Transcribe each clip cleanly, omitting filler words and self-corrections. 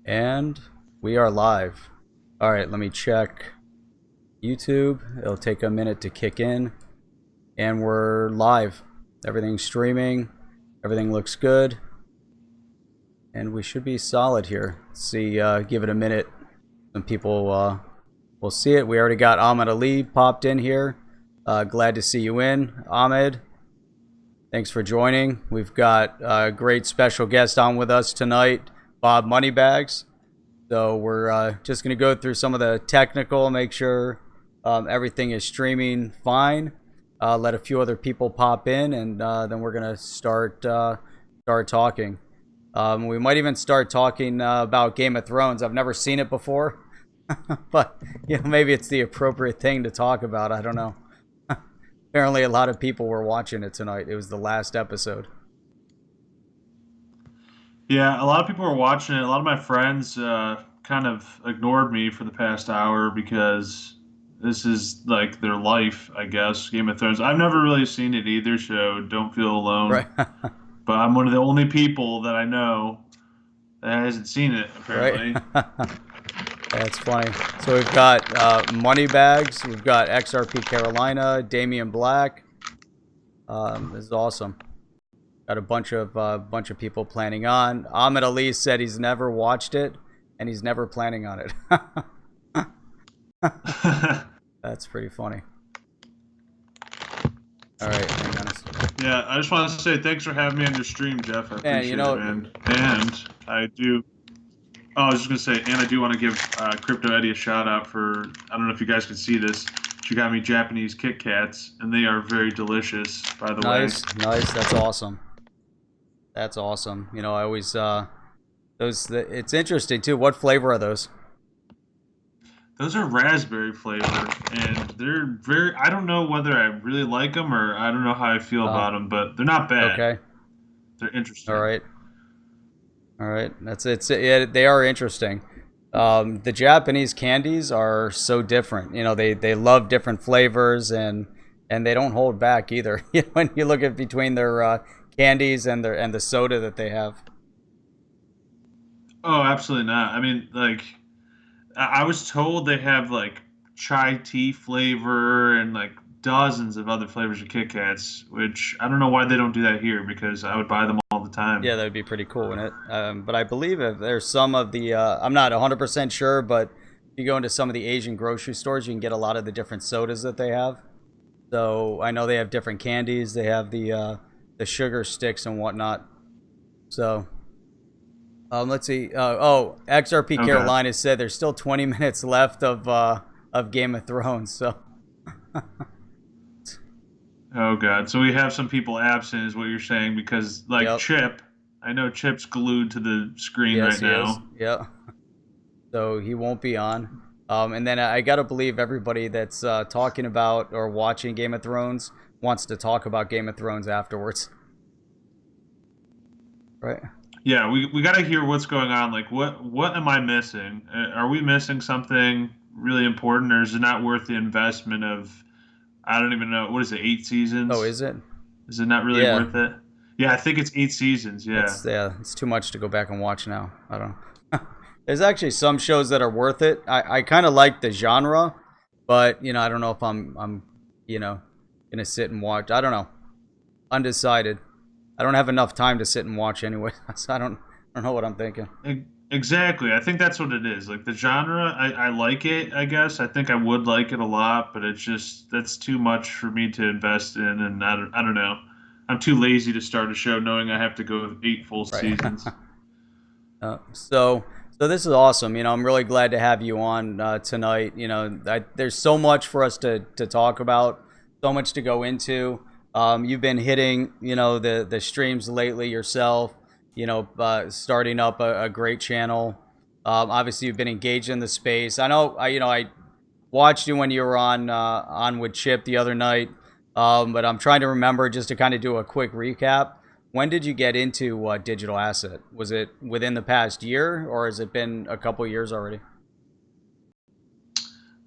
And we are live. All right, let me check YouTube. It'll take a minute to kick in. And we're live. Everything's streaming. Everything looks good. And we should be solid here. Let's see, give it a minute. Some people will see it. We already got Ahmed Ali popped in here. Glad to see you in, Ahmed. Thanks for joining. We've got a great special guest on with us tonight, Bob Moneybags. So we're just going to go through some of the technical, make sure everything is streaming fine. Let a few other people pop in, and then we're going to start talking. We might even start talking about Game of Thrones. I've never seen it before, but maybe it's the appropriate thing to talk about. I don't know. Apparently, a lot of people were watching it tonight. It was the last episode. Yeah, a lot of people were watching it. A lot of my friends kind of ignored me for the past hour because this is like their life, I guess. Game of Thrones. I've never really seen it either, so don't feel Right. alone. But I'm one of the only people that I know that hasn't seen it, Right. apparently. That's funny. So we've got Moneybags. We've got XRP Carolina, Damian Black. This is awesome. Got a bunch of people planning on. Ahmed Ali said he's never watched it and he's never planning on it. That's pretty funny. All right, hang on a second. Yeah, I just want to say thanks for having me on your stream, Jeff. I appreciate it, man. And I do. Oh, I was just gonna say, and I do want to give Crypto Eddie a shout out for. I don't know if you guys can see this. She got me Japanese Kit Kats, and they are very delicious, by the way. Nice. That's awesome. That's awesome. I always it's interesting too. What flavor are those? Those are raspberry flavor, and they're very. I don't know whether I really like them or I don't know how I feel about them, but they're not bad. Okay. They're interesting. All right. That's it. Yeah, they are interesting. The Japanese candies are so different. They love different flavors and they don't hold back either. When you look at between their candies and the soda that they have. Oh, absolutely not. I mean, like, I was told they have like chai tea flavor and like dozens of other flavors of Kit Kats, which I don't know why they don't do that here because I would buy them all the time. Yeah, that would be pretty cool, wouldn't it? But I believe if there's some of the, I'm not 100% sure, but if you go into some of the Asian grocery stores, you can get a lot of the different sodas that they have. So I know they have different candies. They have the sugar sticks and whatnot. So let's see. XRP Okay. Carolina said there's still 20 minutes left of Game of Thrones. So Oh God. So we have some people absent, is what you're saying, because like yep. Chip, I know Chip's glued to the screen Yes, right he is. now. Yeah. So he won't be on. And then I gotta believe everybody that's talking about or watching Game of Thrones wants to talk about Game of Thrones afterwards. Right. Yeah, we got to hear what's going on. Like, what am I missing? Are we missing something really important, or is it not worth the investment of? I don't even know. What is it? 8 seasons? Oh, is it? Is it not really worth it? Yeah, I think it's 8 seasons. Yeah. It's too much to go back and watch now. I don't know. There's actually some shows that are worth it. I kind of like the genre, but I don't know if I'm gonna sit and watch. I don't know. Undecided. I don't have enough time to sit and watch anyway. So I don't know what I'm thinking. Exactly. I think that's what it is. Like the genre, I like it, I guess. I think I would like it a lot, but it's just that's too much for me to invest in, and I don't know. I'm too lazy to start a show knowing I have to go with 8 full Right. seasons. So this is awesome. I'm really glad to have you on tonight. There's so much for us to talk about, so much to go into. You've been hitting, the streams lately yourself. Starting up a great channel. Obviously, you've been engaged in the space. I know. I watched you when you were on with Chip the other night. But I'm trying to remember just to kind of do a quick recap. When did you get into digital asset? Was it within the past year, or has it been a couple years already?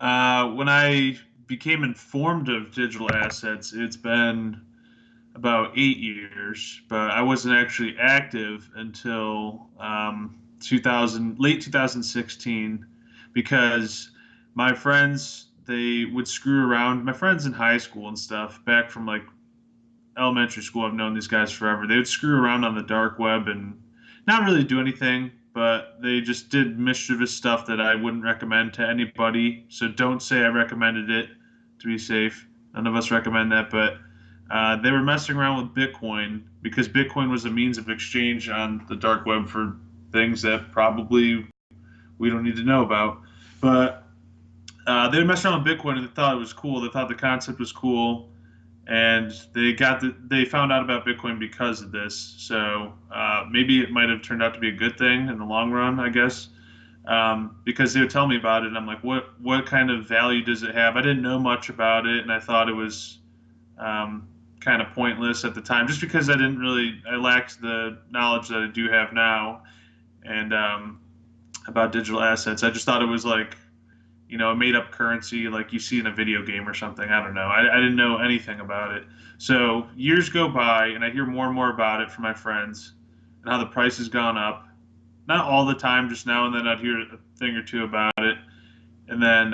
When I became informed of digital assets, it's been about 8 years, but I wasn't actually active until late 2016, because my friends, they would screw around. My friends in high school and stuff, back from like elementary school, I've known these guys forever. They would screw around on the dark web and not really do anything, but they just did mischievous stuff that I wouldn't recommend to anybody. So don't say I recommended it, to be safe. None of us recommend that, but they were messing around with Bitcoin because Bitcoin was a means of exchange on the dark web for things that probably we don't need to know about. But they were messing around with Bitcoin and they thought it was cool. They thought the concept was cool, and they found out about Bitcoin because of this. So maybe it might have turned out to be a good thing in the long run, I guess. Because they would tell me about it, and I'm like, what kind of value does it have? I didn't know much about it, and I thought it was kind of pointless at the time, just because I lacked the knowledge that I do have now, and about digital assets. I just thought it was like, a made up currency like you see in a video game or something. I don't know. I didn't know anything about it. So years go by, and I hear more and more about it from my friends and how the price has gone up. Not all the time, just now and then I'd hear a thing or two about it. And then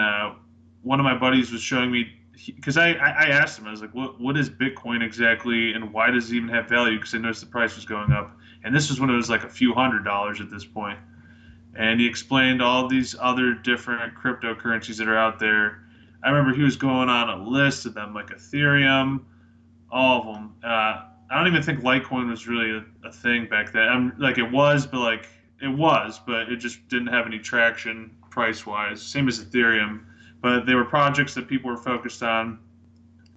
one of my buddies was showing me, because I asked him, I was like, what is Bitcoin exactly, and why does it even have value? Because I noticed the price was going up. And this was when it was like a few $100s at this point. And he explained all these other different cryptocurrencies that are out there. I remember he was going on a list of them, like Ethereum, all of them. I don't even think Litecoin was really a thing back then. It was, but it just didn't have any traction price-wise. Same as Ethereum, but they were projects that people were focused on.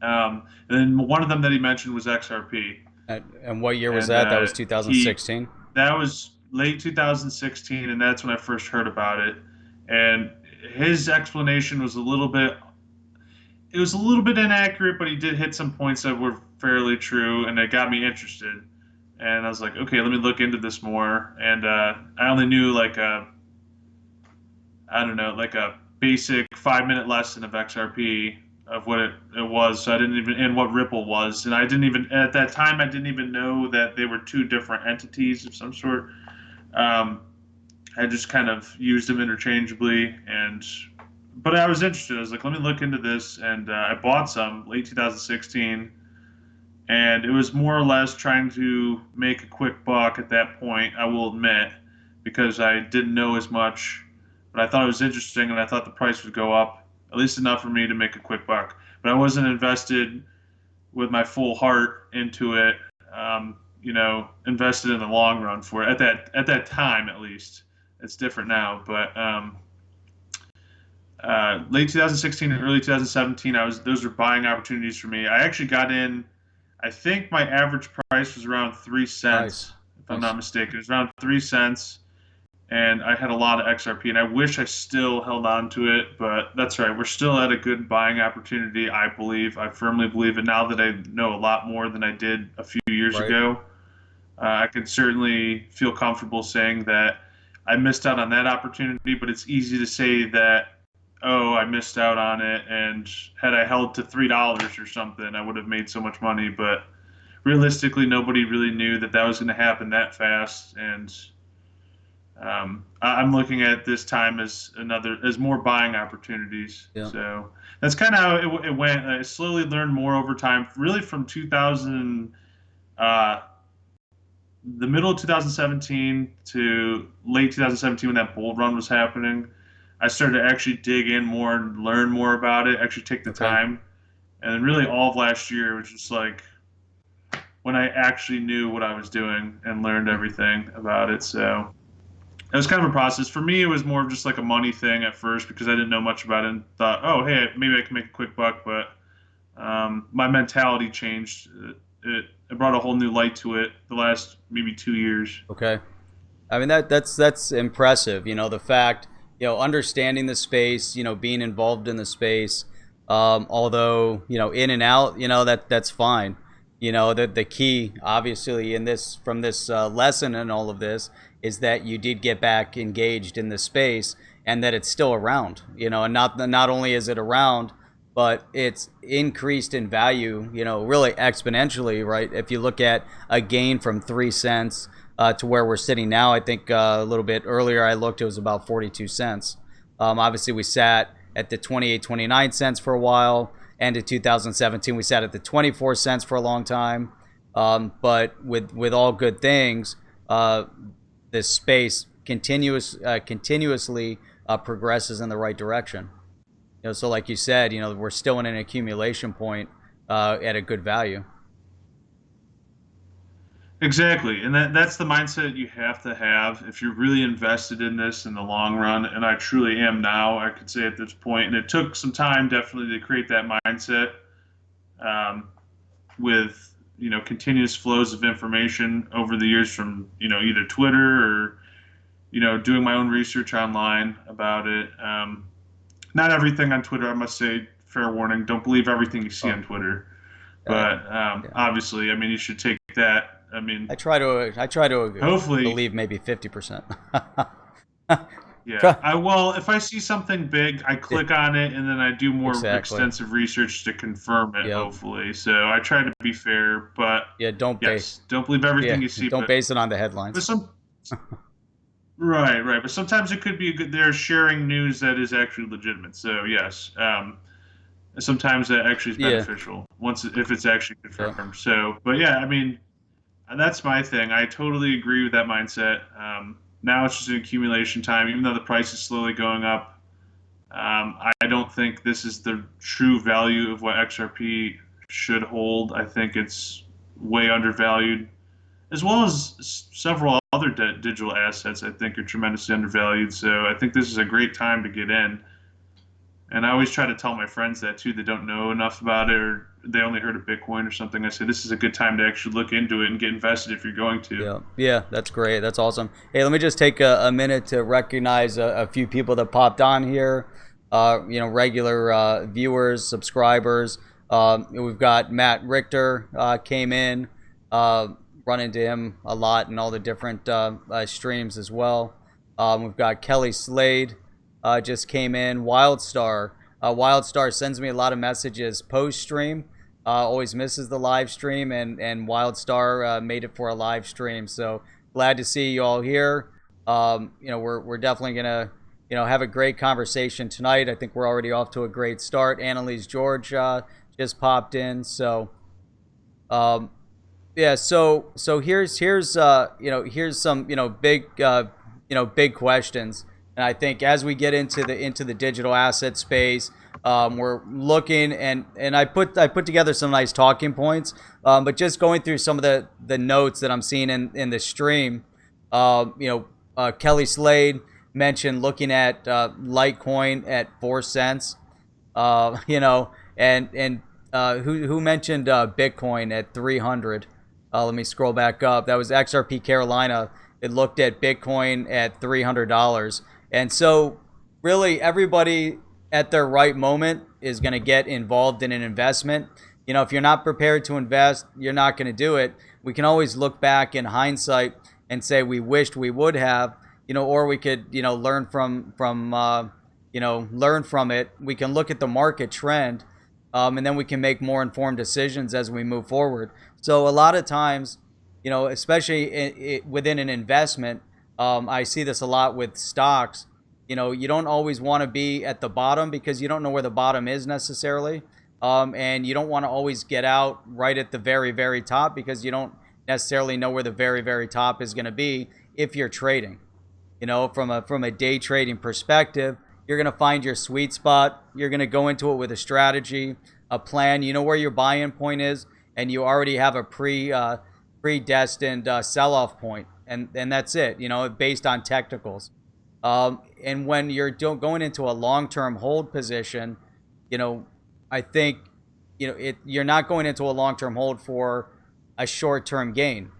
And then one of them that he mentioned was XRP. And what year was that? That was 2016? That was late 2016, and that's when I first heard about it. And his explanation was a little bit inaccurate, but he did hit some points that were fairly true, and it got me interested. And I was like, okay, let me look into this more. And I only knew like a basic 5-minute lesson of XRP, of what it was. So I didn't even, and what Ripple was. And at that time, I didn't even know that they were two different entities of some sort. I just kind of used them interchangeably, but I was interested. I was like, let me look into this, and I bought some late 2016, and it was more or less trying to make a quick buck at that point, I will admit, because I didn't know as much, but I thought it was interesting, and I thought the price would go up, at least enough for me to make a quick buck. But I wasn't invested with my full heart into it. Invested in the long run for it at that time, at least. It's different now, but late 2016 and early 2017, those were buying opportunities for me. I actually got in. I think my average price was around 3 cents, if I'm not mistaken. It was around 3 cents, and I had a lot of XRP, and I wish I still held on to it, but that's right. We're still at a good buying opportunity, I believe. I firmly believe it now that I know a lot more than I did a few years ago. I can certainly feel comfortable saying that I missed out on that opportunity, but it's easy to say that, oh, I missed out on it, and had I held to $3 or something, I would have made so much money. But realistically, nobody really knew that was going to happen that fast, and I'm looking at this time as more buying opportunities. Yeah. So that's kind of how it went. I slowly learned more over time, really from 2000. The middle of 2017 to late 2017, when that bull run was happening, I started to actually dig in more and learn more about it, actually take the time. And then really all of last year was just like when I actually knew what I was doing and learned everything about it. So it was kind of a process. For me, it was more of just like a money thing at first, because I didn't know much about it and thought, oh, hey, maybe I can make a quick buck. But my mentality changed. It brought a whole new light to it the last maybe 2 years. Okay. I mean, that's impressive. The fact, understanding the space, being involved in the space, although, in and out, that's fine. The key, obviously, from this lesson and all of this, is that you did get back engaged in the space, and that it's still around, and not only is it around, but it's increased in value, really exponentially, right? If you look at a gain from 3 cents to where we're sitting now. I think a little bit earlier I looked, it was about 42 cents. Obviously, we sat at the 28, 29 cents for a while. End of 2017, we sat at the 24 cents for a long time. But with all good things, this space continuously progresses in the right direction. So like you said, we're still in an accumulation point at a good value. Exactly, and that's the mindset you have to have if you're really invested in this in the long run. And I truly am now. I could say at this point, and it took some time definitely to create that mindset with continuous flows of information over the years from either Twitter or doing my own research online about it. Not everything on Twitter, I must say. Fair warning: don't believe everything you see on Twitter. But obviously, I mean, you should take that. I mean, I try to hopefully believe maybe 50%. Yeah. If I see something big, I click on it and then I do more extensive research to confirm it. Hopefully, so I try to be fair, but don't believe everything you see. Don't base it on the headlines. Right. But sometimes it could be they're sharing news that is actually legitimate. So yes, sometimes that actually is beneficial if it's actually confirmed. Yeah. So, but yeah, I mean, that's my thing. I totally agree with that mindset. Now it's just an accumulation time, even though the price is slowly going up. I don't think this is the true value of what XRP should hold. I think it's way undervalued, as well as several other digital assets I think are tremendously undervalued. So I think this is a great time to get in. And I always try to tell my friends that too, that don't know enough about it, or they only heard of Bitcoin or something. I say this is a good time to actually look into it and get invested if you're going to. Yeah, that's great. That's awesome. Hey, let me just take a minute to recognize a few people that popped on here. Regular viewers, subscribers. We've got Matt Richter came in. Run into him a lot in all the different streams as well. We've got Kelly Slade. Just came in. Wildstar. Wildstar sends me a lot of messages post-stream. Always misses the live stream, and Wildstar made it for a live stream. So glad to see you all here. We're definitely gonna have a great conversation tonight. I think we're already off to a great start. Annalise George just popped in. So So here's some big questions. And I think as we get into the digital asset space, we're looking and I put together some nice talking points, but just going through some of the notes that I'm seeing in the stream. Kelly Slade mentioned looking at Litecoin at 4 cents. Who mentioned Bitcoin at 300? Let me scroll back up. That was XRP Carolina. It looked at Bitcoin at $300. And so really everybody at their right moment is going to get involved in an investment. If you're not prepared to invest, you're not going to do it. We can always look back in hindsight and say we wished we would have, or we could, learn from it. We can look at the market trend, and then we can make more informed decisions as we move forward. So a lot of times, especially within an investment, I see this a lot with stocks. You don't always want to be at the bottom because you don't know where the bottom is necessarily. And you don't want to always get out right at the very, very top because you don't necessarily know where the very, very top is going to be if you're trading. From a day trading perspective, you're going to find your sweet spot. You're going to go into it with a strategy, a plan. You know where your buy-in point is, and you already have a predestined sell-off point. And that's it, based on technicals. And when you're going into a long-term hold position, I think, you're not going into a long-term hold for a short-term gain.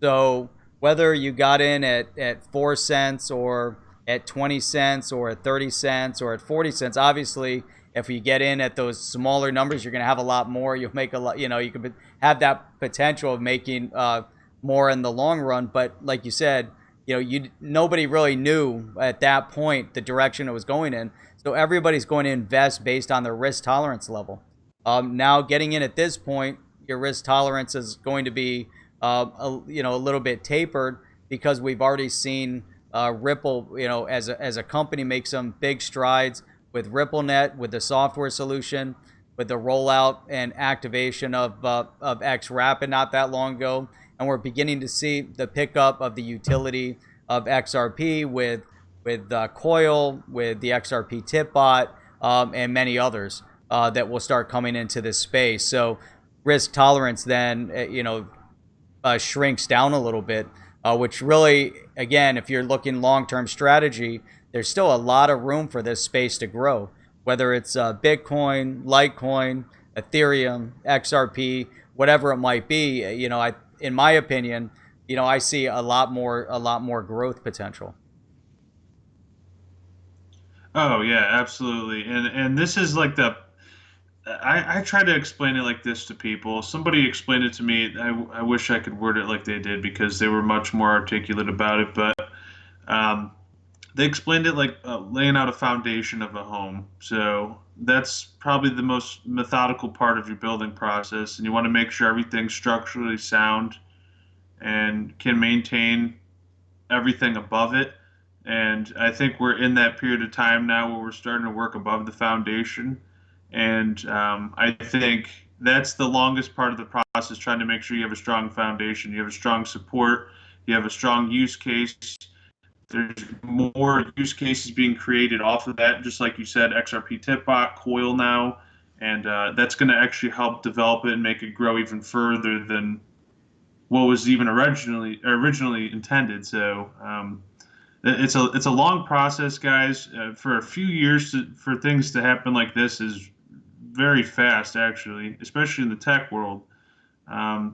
So whether you got in at 4 cents or at 20 cents or at 30 cents or at 40 cents, obviously, if you get in at those smaller numbers, you're going to have a lot more. You'll make a lot, you could have that potential of making more in the long run. But like you said, nobody really knew at that point the direction it was going in. So everybody's going to invest based on their risk tolerance level. Now getting in at this point, your risk tolerance is going to be a little bit tapered because we've already seen Ripple, as a company, make some big strides with RippleNet, with the software solution, with the rollout and activation of XRapid not that long ago, and we're beginning to see the pickup of the utility of XRP with Coil, with the XRP Tipbot, and many others that will start coming into this space. So risk tolerance then, shrinks down a little bit, which really, again, if you're looking long-term strategy, there's still a lot of room for this space to grow, whether it's Bitcoin, Litecoin, Ethereum, XRP, whatever it might be. In my opinion, I see a lot more growth potential. Oh yeah, absolutely. And this is like I try to explain it like this to people. Somebody explained it to me. I wish I could word it like they did because they were much more articulate about it. But um, they explained it like laying out a foundation of a home. So that's probably the most methodical part of your building process, and you want to make sure everything's structurally sound and can maintain everything above it. And I think we're in that period of time now where we're starting to work above the foundation. And I think that's the longest part of the process, trying to make sure you have a strong foundation, you have a strong support, you have a strong use case. There's more use cases being created off of that, just like you said, XRP Tipbot, Coil now, and that's going to actually help develop it and make it grow even further than what was even originally intended. So it's a long process, guys. For a few years for things to happen like this is very fast, actually, especially in the tech world.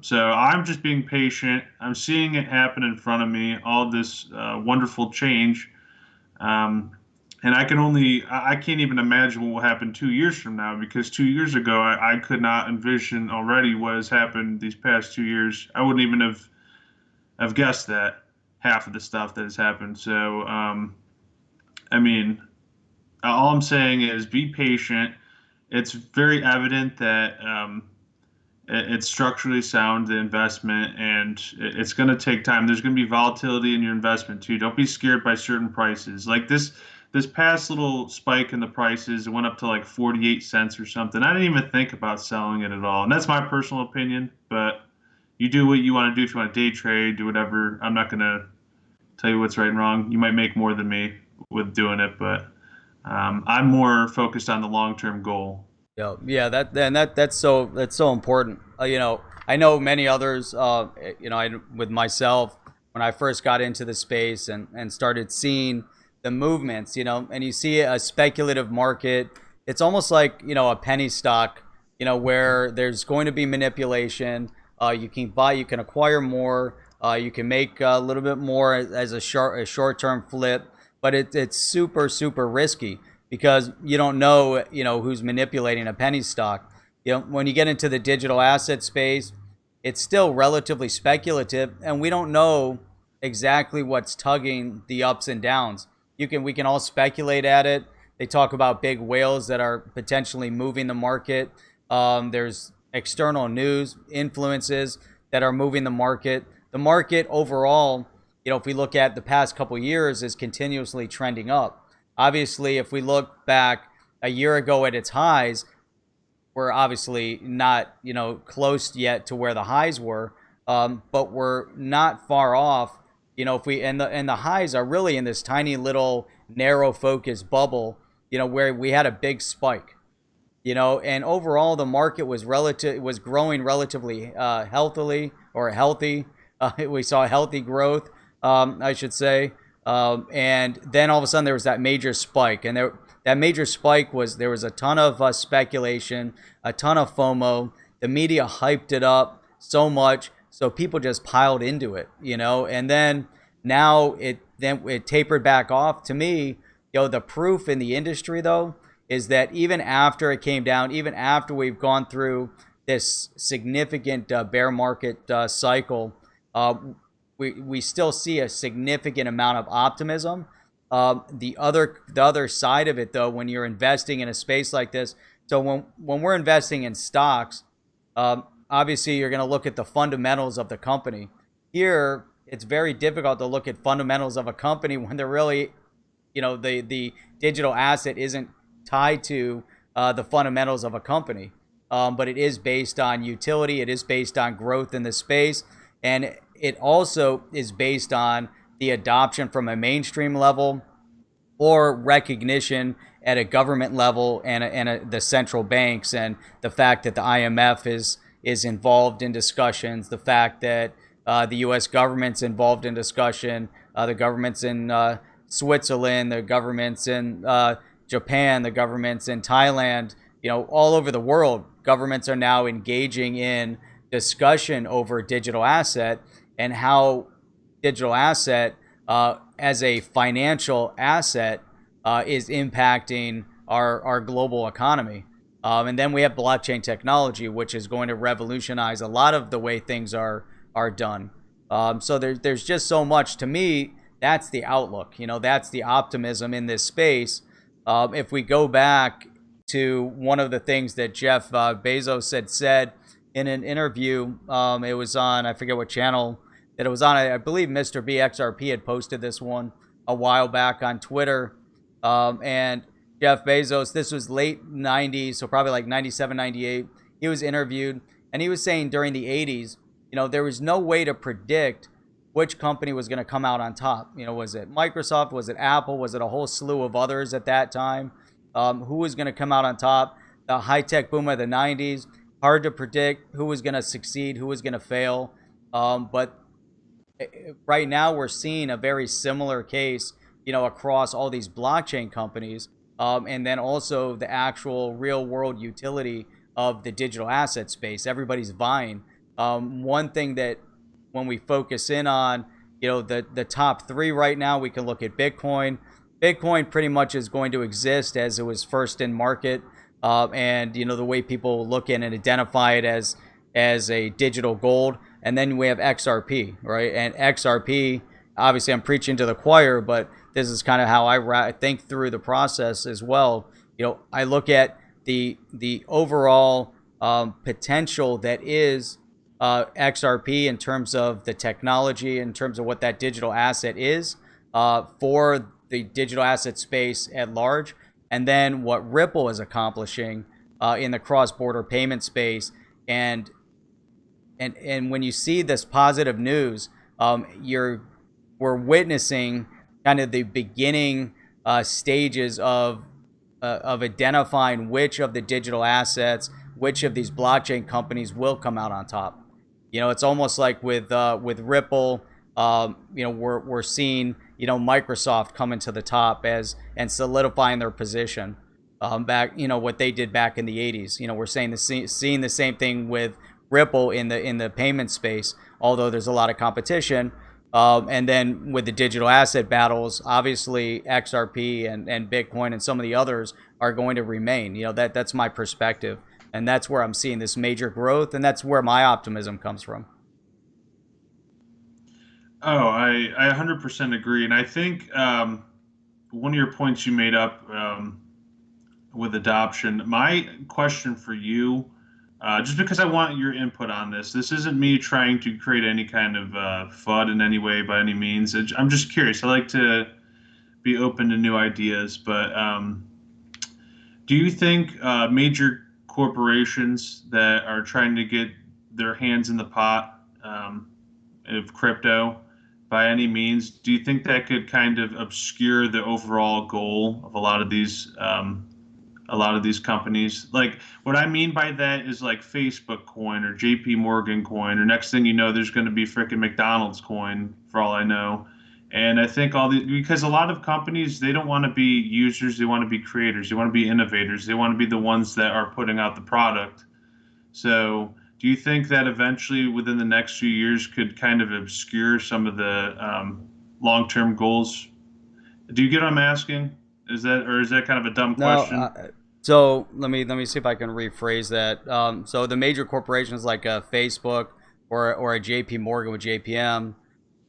So I'm just being patient. I'm seeing it happen in front of me, all this wonderful change. Um, and I can't even imagine what will happen 2 years from now because 2 years ago, I could not envision already what has happened these past 2 years. I wouldn't even have guessed that half of the stuff that has happened. So, I mean, all I'm saying is be patient. It's very evident that it's structurally sound, the investment, and it's going to take time. There's going to be volatility in your investment too. Don't be scared by certain prices. Like this past little spike in the prices, it went up to like 48 cents or something. I didn't even think about selling it at all. And that's my personal opinion, but you do what you want to do. If you want to day trade, do whatever. I'm not going to tell you what's right and wrong. You might make more than me with doing it, but I'm more focused on the long-term goal. Yeah, that's so important. I know many others. With myself, when I first got into the space and started seeing the movements, and you see a speculative market. It's almost like a penny stock, where there's going to be manipulation. You can buy, you can acquire more. You can make a little bit more as a short-term flip, but it's super risky because you don't know who's manipulating a penny stock. When you get into the digital asset space, it's still relatively speculative, and we don't know exactly what's tugging the ups and downs. We can all speculate at it. They talk about big whales that are potentially moving the market. There's external news influences that are moving the market. The market overall, if we look at the past couple of years, is continuously trending up. Obviously, if we look back a year ago at its highs, we're obviously not, close yet to where the highs were, but we're not far off. If we and the highs are really in this tiny little narrow focus bubble, where we had a big spike, and overall the market was growing relatively healthily or healthy. We saw healthy growth, I should say. And then all of a sudden there was that major spike, and that major spike there was a ton of speculation, a ton of FOMO. The media hyped it up so much, so people just piled into it, and then now it tapered back off. To me, the proof in the industry though is that even after it came down, even after we've gone through this significant bear market cycle, we still see a significant amount of optimism. The other side of it, though, when you're investing in a space like this, so when we're investing in stocks, obviously you're going to look at the fundamentals of the company. Here, it's very difficult to look at fundamentals of a company when they're really, the digital asset isn't tied to the fundamentals of a company. But it is based on utility. It is based on growth in the space. And it also is based on the adoption from a mainstream level or recognition at a government level and the central banks, and the fact that the IMF is involved in discussions, the fact that the U.S. government's involved in discussion, the governments in Switzerland, the governments in Japan, the governments in Thailand, all over the world, governments are now engaging in discussion over digital asset and how digital asset as a financial asset is impacting our global economy. And then we have blockchain technology, which is going to revolutionize a lot of the way things are done. So there's just so much. To me, that's the outlook. That's the optimism in this space. If we go back to one of the things that Jeff Bezos had said in an interview, it was on, I forget what channel that it was on. I believe Mr. B XRP had posted this one a while back on Twitter. And Jeff Bezos, this was late 90s, so probably like 97, 98. He was interviewed, and he was saying during the 80s, there was no way to predict which company was going to come out on top. Was it Microsoft? Was it Apple? Was it a whole slew of others at that time? Who was going to come out on top? The high-tech boom of the 90s, hard to predict who was going to succeed, who was going to fail. But right now we're seeing a very similar case, across all these blockchain companies, and then also the actual real-world utility of the digital asset space. Everybody's vying. One thing that when we focus in on, the top three right now, we can look at Bitcoin. Bitcoin pretty much is going to exist as it was first in market, and the way people look at and identify it as a digital gold. And then we have XRP, right? And XRP, obviously, I'm preaching to the choir, but this is kind of how I think through the process as well. I look at the overall potential that is XRP in terms of the technology, in terms of what that digital asset is for the digital asset space at large, and then what Ripple is accomplishing in the cross-border payment space. And when you see this positive news, we're witnessing kind of the beginning stages of identifying which of the digital assets, which of these blockchain companies will come out on top. It's almost like with Ripple, we're seeing Microsoft coming to the top and solidifying their position back, what they did back in the 80s. We're seeing the same thing with Ripple in the payment space, although there's a lot of competition. And then with the digital asset battles, obviously XRP and Bitcoin and some of the others are going to remain. That's my perspective. And that's where I'm seeing this major growth, and that's where my optimism comes from. Oh, I 100% agree. And I think one of your points you made up with adoption, my question for you, just because I want your input on this. This isn't me trying to create any kind of FUD in any way by any means. I'm just curious. I like to be open to new ideas. But do you think major corporations that are trying to get their hands in the pot of crypto by any means, do you think that could kind of obscure the overall goal of a lot of these companies? Like, what I mean by that is like Facebook coin or JP Morgan coin, or next thing you know, there's going to be freaking McDonald's coin for all I know. And I think because a lot of companies, they don't want to be users, they want to be creators, they want to be innovators, they want to be the ones that are putting out the product. So do you think that eventually within the next few years could kind of obscure some of the long-term goals? Do you get what I'm asking? Is that kind of a dumb question? So let me see if I can rephrase that. So the major corporations like Facebook or a JP Morgan with JPM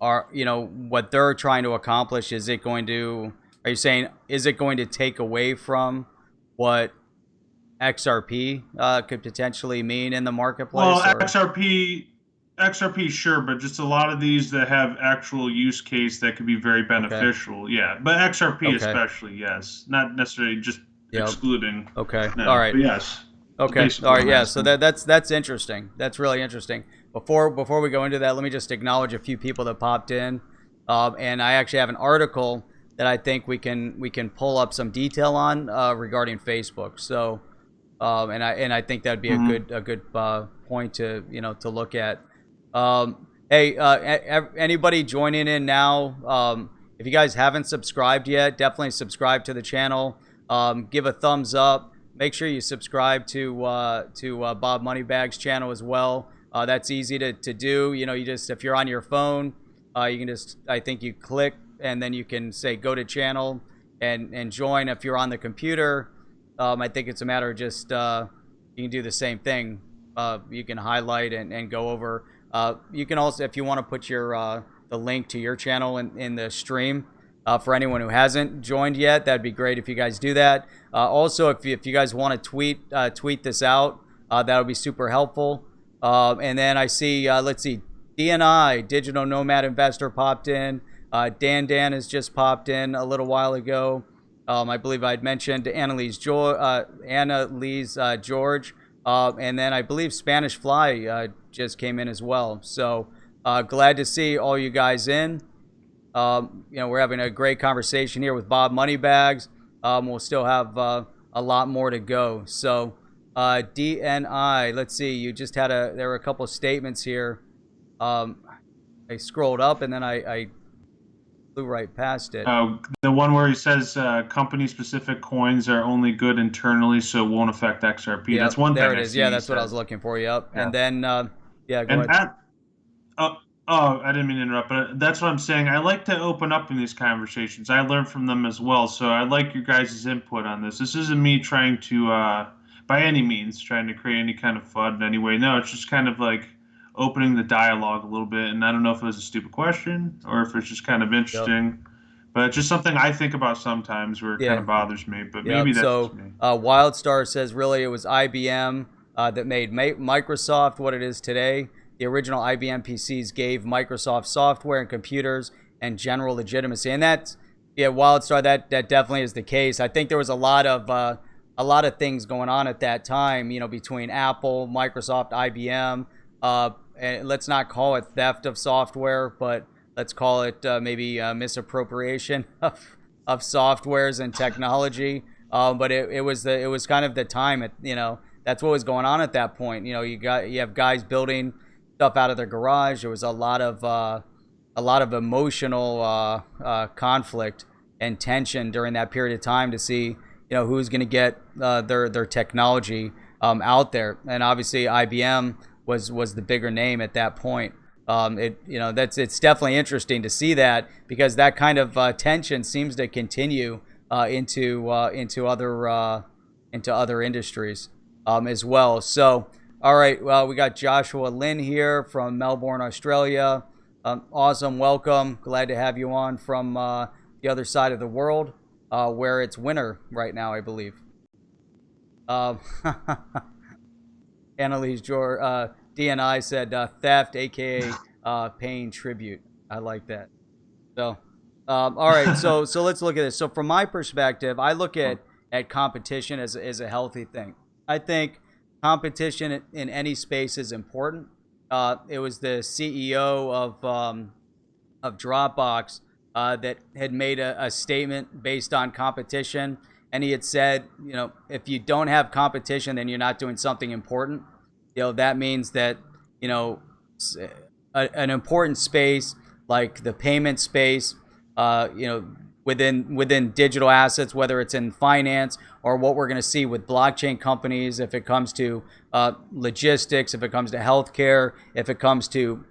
are, what they're trying to accomplish, are you saying, is it going to take away from what XRP could potentially mean in the marketplace? Well, XRP XRP, sure, but just a lot of these that have actual use case that could be very beneficial. Okay. Yeah, but XRP especially, yes. Not necessarily just excluding. Okay. No, all right. But yes. Okay. All right. Yeah. So that's interesting. That's really interesting. Before we go into that, let me just acknowledge a few people that popped in, and I actually have an article that I think we can pull up some detail on regarding Facebook. So, and I think that'd be a good point to to look at. Hey, anybody joining in now? If you guys haven't subscribed yet, definitely subscribe to the channel. Give a thumbs up. Make sure you subscribe to Bob Moneybags' channel as well. That's easy to do. You just, if you're on your phone, you can just, I think you click and then you can say go to channel and join. If you're on the computer, I think it's a matter of just you can do the same thing. You can highlight and go over. You can also, if you want to put your the link to your channel in the stream. For anyone who hasn't joined yet, that'd be great if you guys do that. Also, if you guys want to tweet this out, that would be super helpful. And then I see, let's see, DNI, Digital Nomad Investor, popped in. Dan has just popped in a little while ago. I believe I'd mentioned Annalise George, and then I believe Spanish Fly just came in as well. So glad to see all you guys in. We're having a great conversation here with Bob Moneybags. We'll still have a lot more to go. So DNI, let's see, you just had there were a couple of statements here. I scrolled up and then I flew right past it. The one where he says company-specific coins are only good internally, so it won't affect XRP. Yep, that's one thing. There it is. Yeah, that's what I was looking for. Yep. Yeah. And then, yeah, go ahead. Oh, I didn't mean to interrupt, but that's what I'm saying. I like to open up in these conversations. I learn from them as well, so I like your guys' input on this. This isn't me trying to, by any means, trying to create any kind of FUD in any way. No, it's just kind of like opening the dialogue a little bit, and I don't know if it was a stupid question or if it's just kind of interesting. Yep. But it's just something I think about sometimes where it kind of bothers me, but maybe that's just me. Wildstar says, really, it was IBM that made Microsoft what it is today. The original IBM PCs gave Microsoft software and computers and general legitimacy, and that's WildStar. That definitely is the case. I think there was a lot of things going on at that time. Between Apple, Microsoft, IBM. And let's not call it theft of software, but let's call it maybe misappropriation of softwares and technology. But it was kind of the time. That's what was going on at that point. You have guys building stuff out of their garage. There was a lot of emotional conflict and tension during that period of time to see who's going to get their technology out there. And obviously IBM was the bigger name at that point. It's definitely interesting to see that, because that kind of tension seems to continue into other industries as well. So. All right, well, we got Joshua Lynn here from Melbourne, Australia. Awesome, welcome. Glad to have you on from the other side of the world, where it's winter right now, I believe. Annalise DNI said theft, a.k.a. paying tribute. I like that. So, all right, so let's look at this. So from my perspective, I look at competition as a healthy thing. I think competition in any space is important. It was the CEO of Dropbox that had made a statement based on competition, and he had said, if you don't have competition, then you're not doing something important. That means that an important space like the payment space, within digital assets, whether it's in finance or what we're going to see with blockchain companies, if it comes to logistics, if it comes to healthcare, if it comes to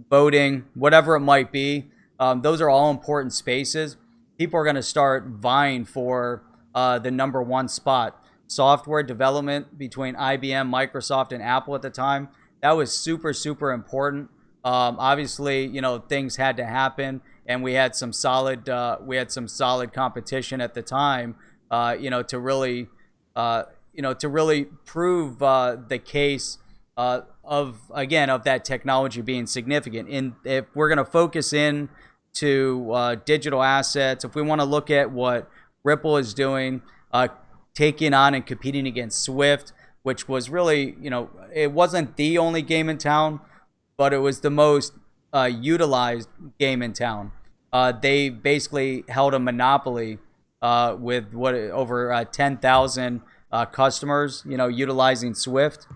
voting, whatever it might be, those are all important spaces. People are going to start vying for the number one spot. Software development between IBM, Microsoft, and Apple at the time, that was super, super important. Obviously, things had to happen, and we had some solid competition at the time, to really prove the case of that technology being significant. And if we're going to focus in to digital assets, if we want to look at what Ripple is doing, taking on and competing against Swift, which was really, it wasn't the only game in town, but it was the most utilized game in town. They basically held a monopoly with over 10,000 customers, utilizing Swift,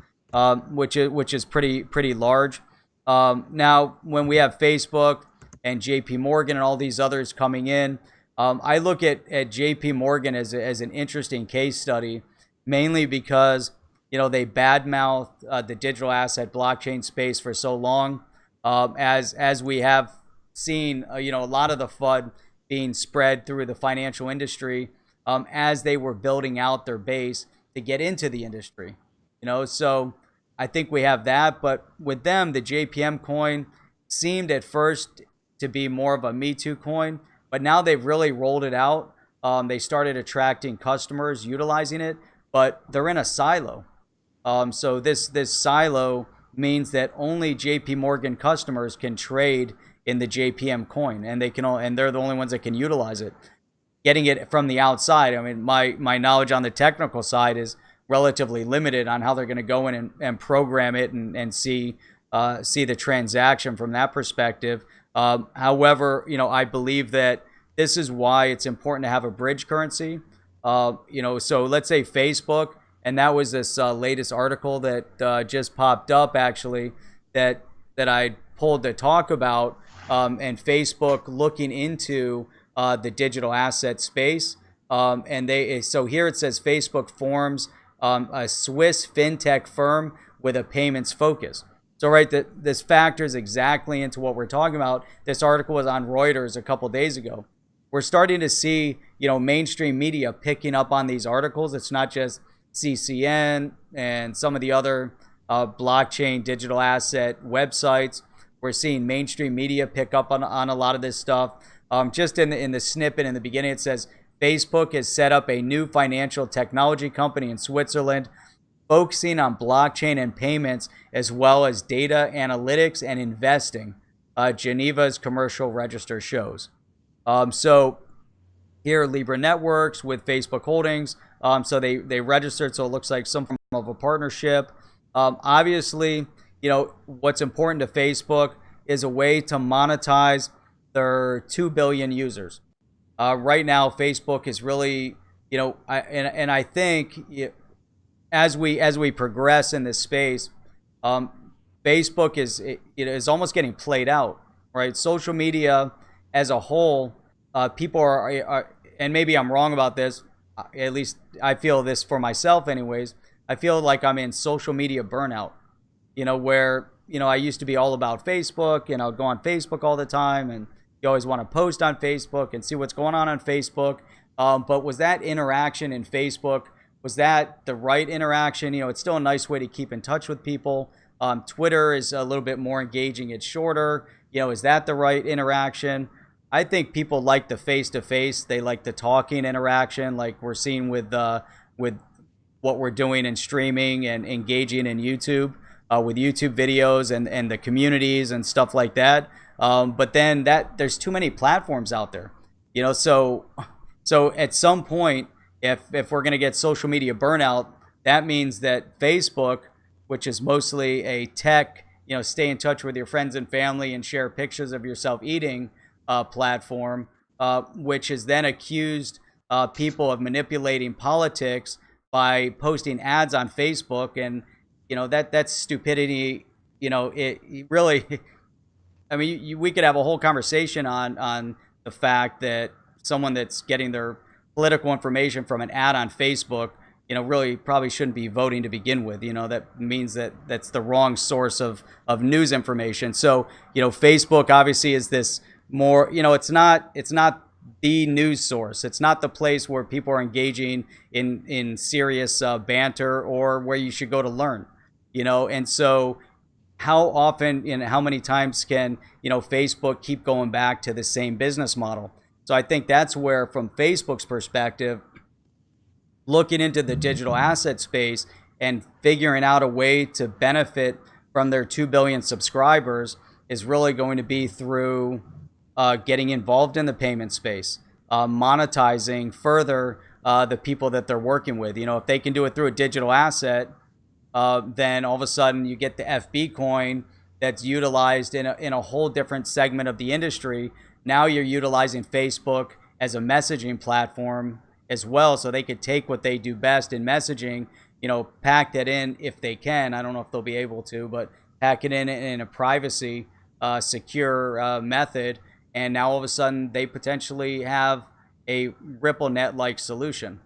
which is pretty large. Now, when we have Facebook and JP Morgan and all these others coming in, I look at JP Morgan as an interesting case study, mainly because they badmouthed the digital asset blockchain space for so long, as we have seen a lot of the FUD being spread through the financial industry, as they were building out their base to get into the industry. So I think we have that, but with them, the JPM coin seemed at first to be more of a Me Too coin, but now they've really rolled it out. They started attracting customers utilizing it, but they're in a silo. So this silo means that only JP Morgan customers can trade in the JPM coin, and they're the only ones that can utilize it. Getting it from the outside, I mean, my knowledge on the technical side is relatively limited on how they're going to go in and program it and see the transaction from that perspective. However, I believe that this is why it's important to have a bridge currency. So let's say Facebook, and that was this latest article that just popped up actually that I pulled to talk about, and Facebook looking into the digital asset space. So here it says Facebook forms a Swiss fintech firm with a payments focus. So right, this factors exactly into what we're talking about. This article was on Reuters a couple days ago. We're starting to see, mainstream media picking up on these articles. It's not just CCN and some of the other blockchain digital asset websites. We're seeing mainstream media pick up on a lot of this stuff. Just in the snippet in the beginning, it says Facebook has set up a new financial technology company in Switzerland, focusing on blockchain and payments, as well as data analytics and investing. Geneva's commercial register shows. So here, Libra Networks with Facebook Holdings. So they registered, so it looks like some form of a partnership. Obviously, what's important to Facebook is a way to monetize their 2 billion users. Right now, Facebook is really, I think as we progress in this space, Facebook is almost getting played out, right? Social media as a whole, people are, and maybe I'm wrong about this, at least I feel this for myself anyways, I feel like I'm in social media burnout, where, I used to be all about Facebook, and I'll go on Facebook all the time, and you always want to post on Facebook and see what's going on Facebook. But was that interaction in Facebook, was that the right interaction? It's still a nice way to keep in touch with people. Twitter is a little bit more engaging. It's shorter. Is that the right interaction? I think people like the face-to-face. They like the talking interaction, like we're seeing with what we're doing in streaming and engaging in YouTube, with YouTube videos and the communities and stuff like that. But then there's too many platforms out there, so at some point, if we're going to get social media burnout, that means that Facebook, which is mostly a tech, stay in touch with your friends and family and share pictures of yourself eating platform, which has then accused people of manipulating politics by posting ads on Facebook. And, that's stupidity. It really, I mean, we could have a whole conversation on the fact that someone that's getting their political information from an ad on Facebook, really probably shouldn't be voting to begin with. That means that's the wrong source of news information. So, Facebook obviously is this more, it's not the news source. It's not the place where people are engaging in serious banter, or where you should go to learn, and so how often and how many times can, Facebook keep going back to the same business model? So I think that's where, from Facebook's perspective, looking into the digital asset space and figuring out a way to benefit from their 2 billion subscribers is really going to be through getting involved in the payment space, monetizing further the people that they're working with. You know, if they can do it through a digital asset, then all of a sudden you get the FB coin that's utilized in a whole different segment of the industry. Now you're utilizing Facebook as a messaging platform as well, so they could take what they do best in messaging, you know, pack that in if they can. I don't know if they'll be able to, but pack it in a privacy secure method, and now all of a sudden they potentially have a Ripple net like solution.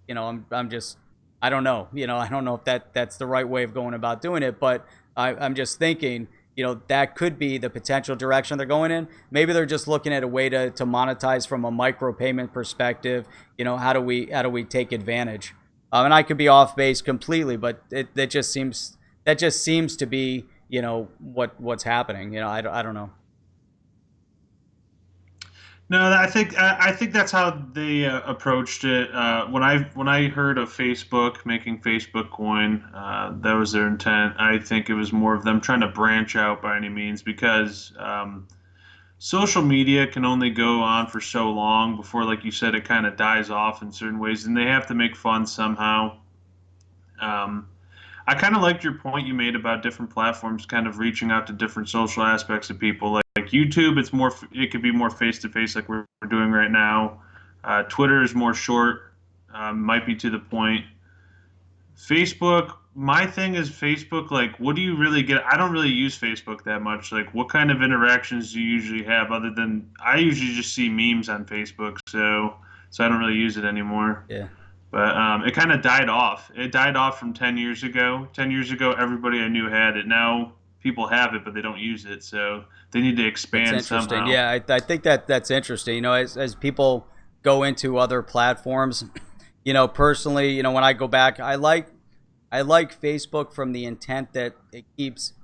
You know, I'm just, I don't know. You know, I don't know if that's the right way of going about doing it, but I'm just thinking, you know, that could be the potential direction they're going in. Maybe they're just looking at a way to monetize from a micro payment perspective. You know, how do we take advantage? And I could be off base completely, but that just seems to be, you know, what's happening. You know, I don't know. No, I think that's how they approached it. When I heard of Facebook making Facebook coin, that was their intent. I think it was more of them trying to branch out by any means, because social media can only go on for so long before, like you said, it kind of dies off in certain ways, and they have to make fun somehow. Um, I kind of liked your point you made about different platforms kind of reaching out to different social aspects of people. Like YouTube, it could be more face to face, like we're doing right now. Twitter is more short, might be to the point. Facebook, my thing is Facebook. Like, what do you really get? I don't really use Facebook that much. Like, what kind of interactions do you usually have, other than I usually just see memes on Facebook, so I don't really use it anymore. Yeah. But it kind of died off. It died off from 10 years ago. 10 years ago, everybody I knew had it. Now people have it, but they don't use it. So they need to That's expand interesting. somehow. Yeah, I think that's interesting. You know, as people go into other platforms, you know, personally, you know, when I go back, I like Facebook from the intent that it keeps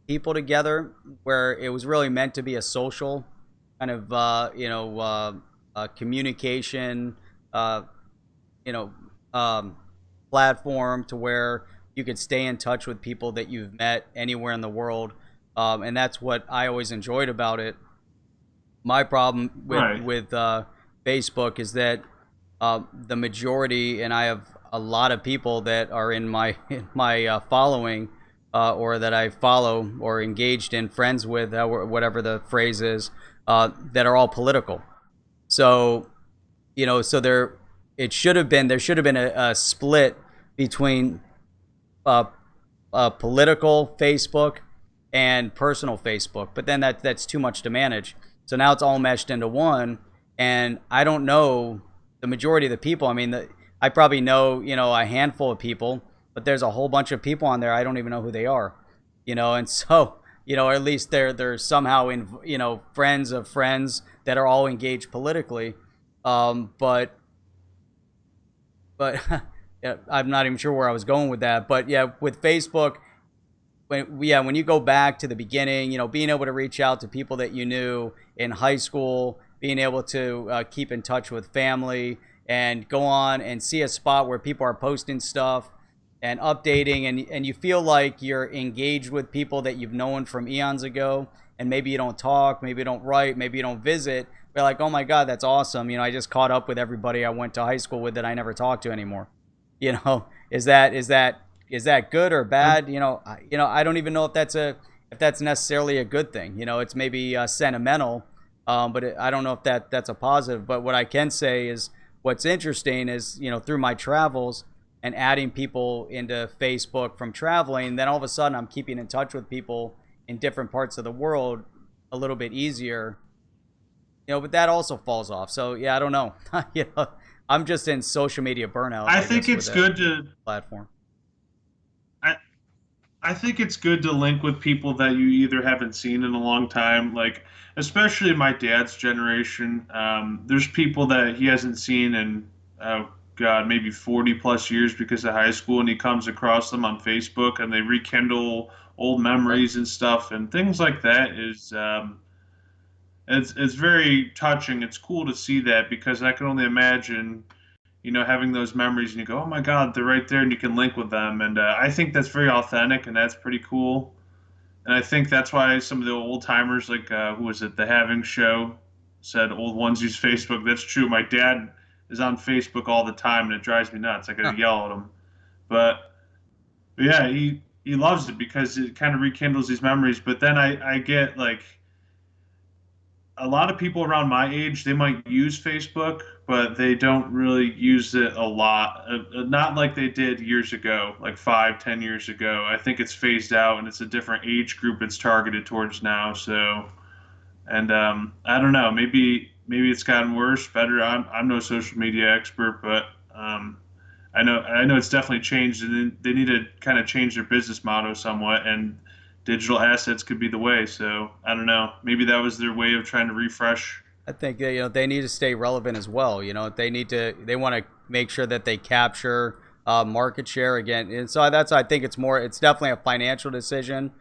people together, where it was really meant to be a social kind of communication, uh, you know, um, platform to where you could stay in touch with people that you've met anywhere in the world, and that's what I always enjoyed about it. My problem Right. with Facebook is that the majority, and I have a lot of people that are in my following, or that I follow or engaged in, friends with, whatever the phrase is, that are all political. So you know, so there should have been a split between uh, political Facebook and personal Facebook, but then that's too much to manage. So now it's all meshed into one, and I don't know the majority of the people. I mean, I probably know, you know, a handful of people, but there's a whole bunch of people on there I don't even know who they are, you know, and so, you know, or at least they're somehow in, you know, friends of friends that are all engaged politically, but yeah, I'm not even sure where I was going with that. But yeah, with Facebook, when you go back to the beginning, you know, being able to reach out to people that you knew in high school, being able to keep in touch with family, and go on and see a spot where people are posting stuff and updating, and you feel like you're engaged with people that you've known from eons ago, and maybe you don't talk, maybe you don't write, maybe you don't visit. But like, oh my God, that's awesome. You know, I just caught up with everybody I went to high school with that I never talked to anymore. You know, is that good or Uh, bad? You know, I don't even know if that's necessarily a good thing. You know, it's maybe sentimental, but I don't know if that's a positive. But what I can say is, what's interesting is, you know, through my travels and adding people into Facebook from traveling, then all of a sudden I'm keeping in touch with people in different parts of the world a little bit easier. You know, but that also falls off. So yeah, I don't know. You know, I'm just in social media burnout, I I think guess, with it's that good to. platform. I, I think it's good to link with people that you either haven't seen in a long time, like especially my dad's generation. There's people that he hasn't seen in, oh God, maybe 40 plus years because of high school, and he comes across them on Facebook, and they rekindle old Right. memories and stuff, and things like that is it's very touching. It's cool to see that, because I can only imagine having those memories and you go, oh my God, they're right there and you can link with them. And I think that's very authentic and that's pretty cool. And I think that's why some of the old timers, like who was it, the Having Show, said old ones use Facebook. That's true. My dad is on Facebook all the time, and it drives me nuts. I Huh. gotta yell at him, but yeah, he loves it because it kind of rekindles these memories. But then I get like a lot of people around my age, they might use Facebook, but they don't really use it a lot. Not like they did years ago, like 5, 10 years ago. I think it's phased out and it's a different age group it's targeted towards now. So, and I don't know, maybe it's gotten worse, better. I'm no social media expert, but I know it's definitely changed, and they need to kind of change their business motto somewhat, and digital assets could be the way. So I don't know. Maybe that was their way of trying to refresh. I think they need to stay relevant as well. They want to make sure that they capture market share again, and so I think it's definitely a financial decision.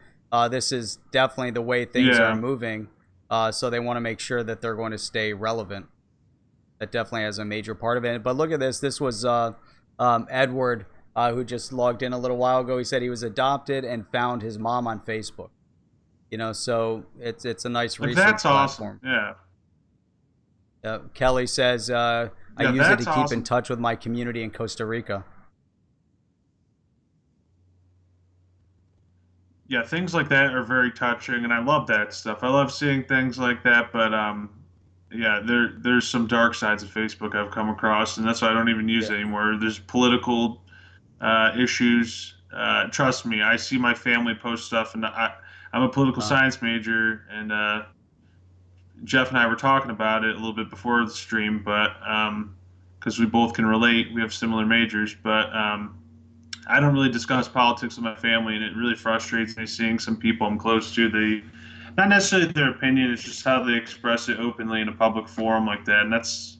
This is definitely the way things are Yeah, moving, so they want to make sure that they're going to stay relevant. That definitely has a major part of it. But look at this. This was Edward, who just logged in a little while ago. He said he was adopted and found his mom on Facebook. So it's a nice like research that's awesome. platform. Yeah, Kelly says, I yeah, use it to that's keep in awesome. touch with my community in Costa Rica. Yeah, things like that are very touching, and I love that stuff. I love seeing things like that, but yeah, there's some dark sides of Facebook I've come across, and that's why I don't even use Yeah. it anymore. There's political issues. Trust me, I see my family post stuff, and I'm a political Uh, science major, and Jeff and I were talking about it a little bit before the stream, but because we both can relate, we have similar majors, but I don't really discuss politics with my family, and it really frustrates me seeing some people I'm close to. They not necessarily their opinion, it's just how they express it openly in a public forum like that, and that's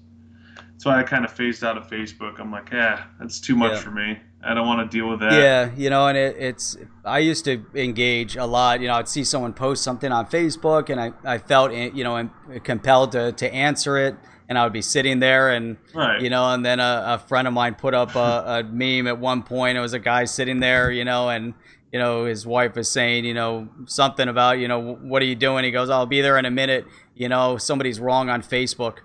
why I kind of phased out of Facebook. I'm like, yeah, that's too much yeah. for me. I don't want to deal with that. Yeah, and it's I used to engage a lot. I'd see someone post something on Facebook, and I felt compelled to answer it, and I would be sitting there, and Right. and then a friend of mine put up a meme at one point. It was a guy sitting there, and his wife was saying, something about, what are you doing? He goes, I'll be there in a minute. Somebody's wrong on Facebook,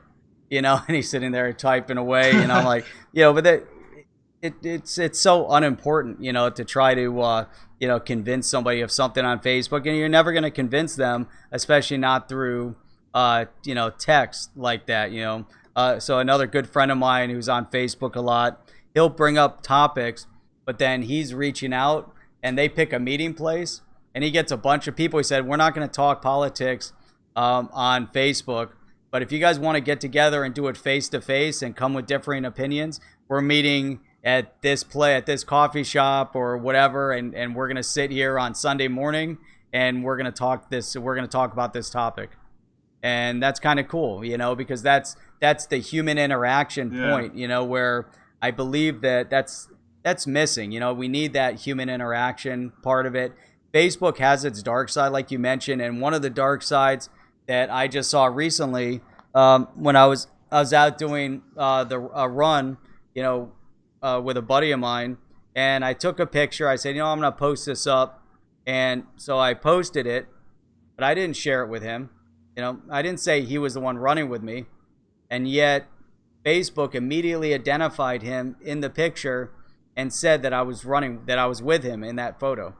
and he's sitting there typing away, and I'm like, but that it's so unimportant, to try to convince somebody of something on Facebook, and you're never going to convince them, especially not through text like that. So another good friend of mine who's on Facebook a lot, he'll bring up topics, but then he's reaching out and they pick a meeting place, and he gets a bunch of people. He said, we're not going to talk politics on Facebook, but if you guys want to get together and do it face to face and come with differing opinions, we're meeting at this coffee shop or whatever, and we're gonna sit here on Sunday morning, and we're gonna talk about this topic. And that's kind of cool, because that's the human interaction Yeah. point, where I believe that's missing. We need that human interaction part of it. Facebook has its dark side, like you mentioned, and one of the dark sides that I just saw recently, when I was out doing the a run, you know, with a buddy of mine, and I took a picture. I said, I'm gonna post this up, and so I posted it, but I didn't share it with him. I didn't say he was the one running with me, and yet Facebook immediately identified him in the picture and said that that I was with him in that photo.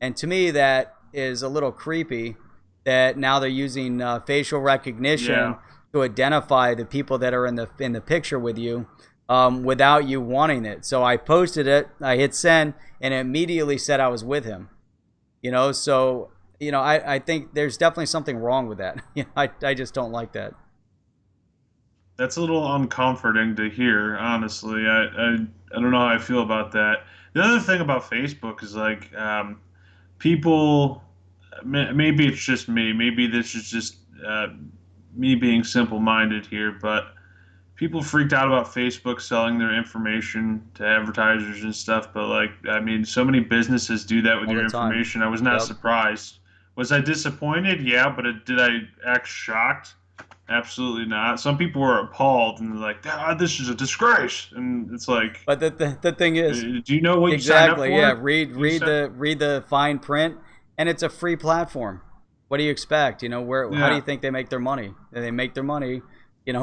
And to me, that is a little creepy. That now they're using facial recognition Yeah. to identify the people that are in the picture with you, without you wanting it. So I posted it. I hit send, and it immediately said I was with him. So I think there's definitely something wrong with that. I just don't like that. That's a little uncomforting to hear, honestly. I don't know how I feel about that. The other thing about Facebook is like people. Maybe it's just me. Maybe this is just me being simple-minded here, but people freaked out about Facebook selling their information to advertisers and stuff. But like, I mean, so many businesses do that with All your the time. information. I was not Yep. surprised. Was I disappointed? Yeah, but did I act shocked? Absolutely not. Some people were appalled and they're like, "God, this is a disgrace." And it's like, But the thing is, do you know what you signed up exactly, yeah. for? Read the fine print, and it's a free platform. What do you expect? How do you Yeah. think they make their money? They make their money,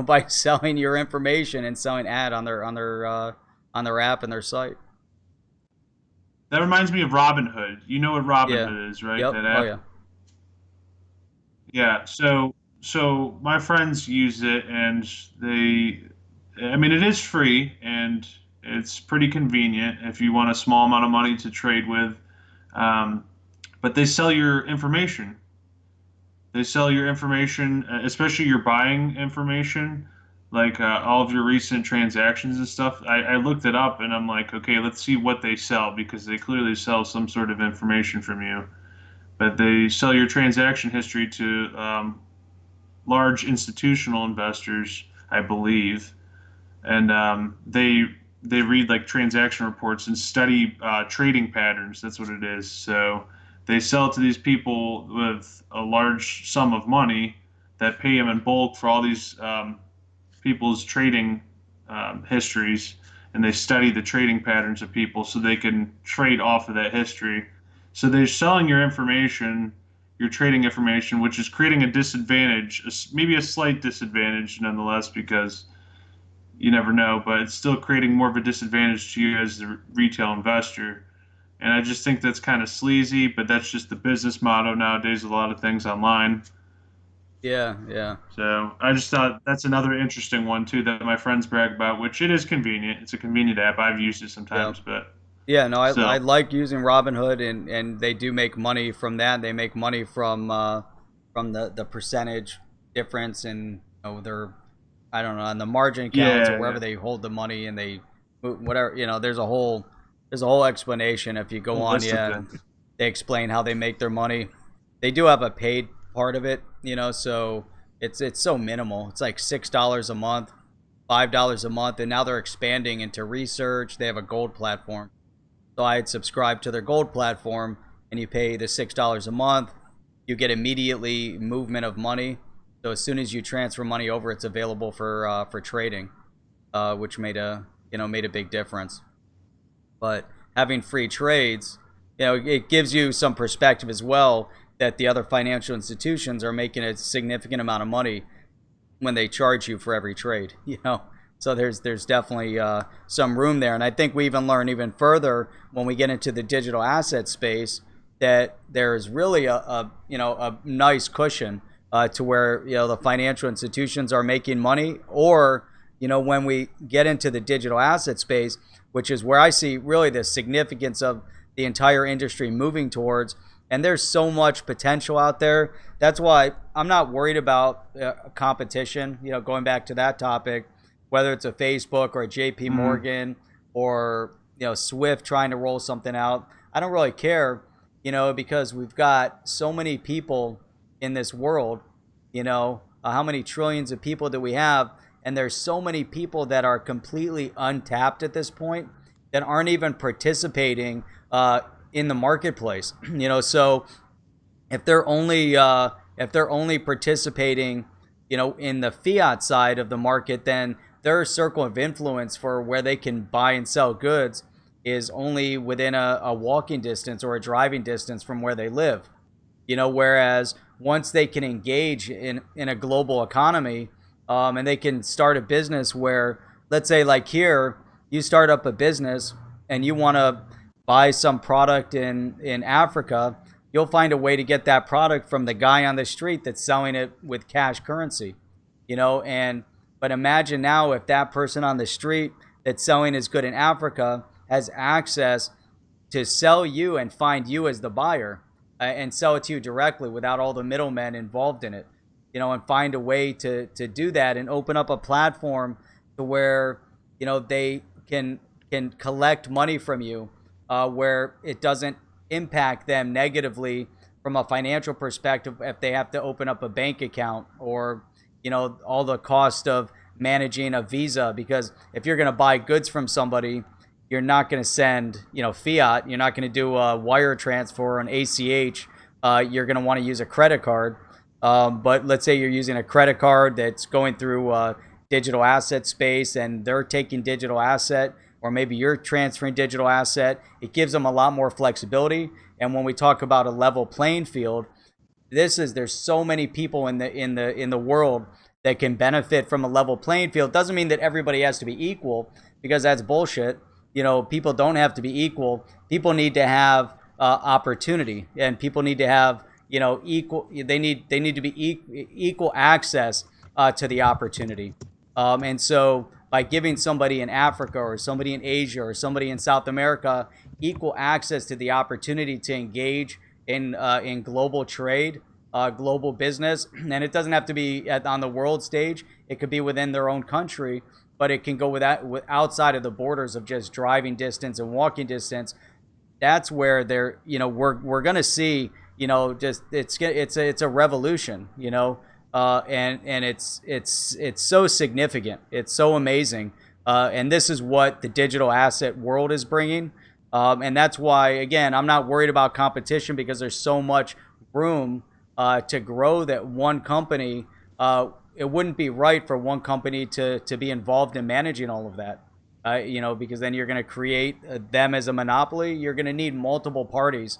by selling your information and selling ad on their app and their site. That reminds me of Robinhood. You know what Yeah. Robinhood is, right? Yep. That Oh app. yeah. Yeah. So my friends use it, and I mean, it is free and it's pretty convenient if you want a small amount of money to trade with. Um, but they sell your information. They sell your information, especially your buying information, like all of your recent transactions and stuff. I looked it up and I'm like, okay, let's see what they sell because they clearly sell some sort of information from you. But they sell your transaction history to large institutional investors, I believe, and they read like transaction reports and study trading patterns. That's what it is. So they sell to these people with a large sum of money that pay them in bulk for all these people's trading histories, and they study the trading patterns of people so they can trade off of that history. So they're selling your information, your trading information, which is creating a disadvantage, maybe a slight disadvantage nonetheless, because you never know, but it's still creating more of a disadvantage to you as the retail investor. And I just think that's kind of sleazy, but that's just the business motto nowadays, a lot of things online. Yeah. Yeah. So I just thought that's another interesting one too that my friends brag about, which it is convenient. It's a convenient app. I've used it Yeah. sometimes, but Yeah, no, I still. like using Robinhood, and they do make money from that. They make money from the percentage difference in their, I don't know, on the margin accounts or Yeah, wherever yeah. they hold the money, and they whatever, there's a whole explanation if you go Whole on. list of Yeah, things. they explain how they make their money. They do have a paid part of it, so it's so minimal. It's like $6 a month, $5 a month, and now they're expanding into research. They have a gold platform. So I had subscribed to their gold platform, and you pay the $6 a month. You get immediately movement of money. So as soon as you transfer money over, it's available for trading, which made a big difference. But having free trades, it gives you some perspective as well that the other financial institutions are making a significant amount of money when they charge you for every trade. So there's definitely some room there, and I think we even learn even further when we get into the digital asset space that there's really a nice cushion to where the financial institutions are making money, or when we get into the digital asset space, which is where I see really the significance of the entire industry moving towards. And there's so much potential out there. That's why I'm not worried about competition. Going back to that topic, whether it's a Facebook or a JP Mm, Morgan or Swift trying to roll something out, I don't really care. Because we've got so many people in this world. How many trillions of people do we have? And there's so many people that are completely untapped at this point that aren't even participating in the marketplace. So if they're only participating, in the fiat side of the market, then their circle of influence for where they can buy and sell goods is only within a walking distance or a driving distance from where they live. Whereas once they can engage in a global economy, and they can start a business where, let's say, like here, you start up a business and you want to buy some product in Africa, you'll find a way to get that product from the guy on the street that's selling it with cash currency. And but imagine now if that person on the street that's selling his good in Africa has access to sell you and find you as the buyer, and sell it to you directly without all the middlemen involved in it, and find a way to do that and open up a platform to where they can collect money from you, where it doesn't impact them negatively from a financial perspective if they have to open up a bank account, or all the cost of managing a visa. Because if you're going to buy goods from somebody, you're not going to send fiat. You're not going to do a wire transfer or an ACH. You're going to want to use a credit card. But let's say you're using a credit card that's going through digital asset space and they're taking digital asset, or maybe you're transferring digital asset. It gives them a lot more flexibility. And when we talk about a level playing field, there's so many people in the world that can benefit from a level playing field. Doesn't mean that everybody has to be equal, because that's bullshit. People don't have to be equal. People need to have opportunity, and people need to have equal. They need to be equal access to the opportunity. And so by giving somebody in Africa or somebody in Asia or somebody in South America equal access to the opportunity to engage in global trade, global business, and it doesn't have to be on the world stage. It could be within their own country, but it can go outside of the borders of just driving distance and walking distance. That's where we're gonna see, just it's a revolution, and it's so significant, it's so amazing, and this is what the digital asset world is bringing, and that's why, again, I'm not worried about competition, because there's so much room to grow that one company. It wouldn't be right for one company to be involved in managing all of that. Because then you're going to create them as a monopoly. You're going to need multiple parties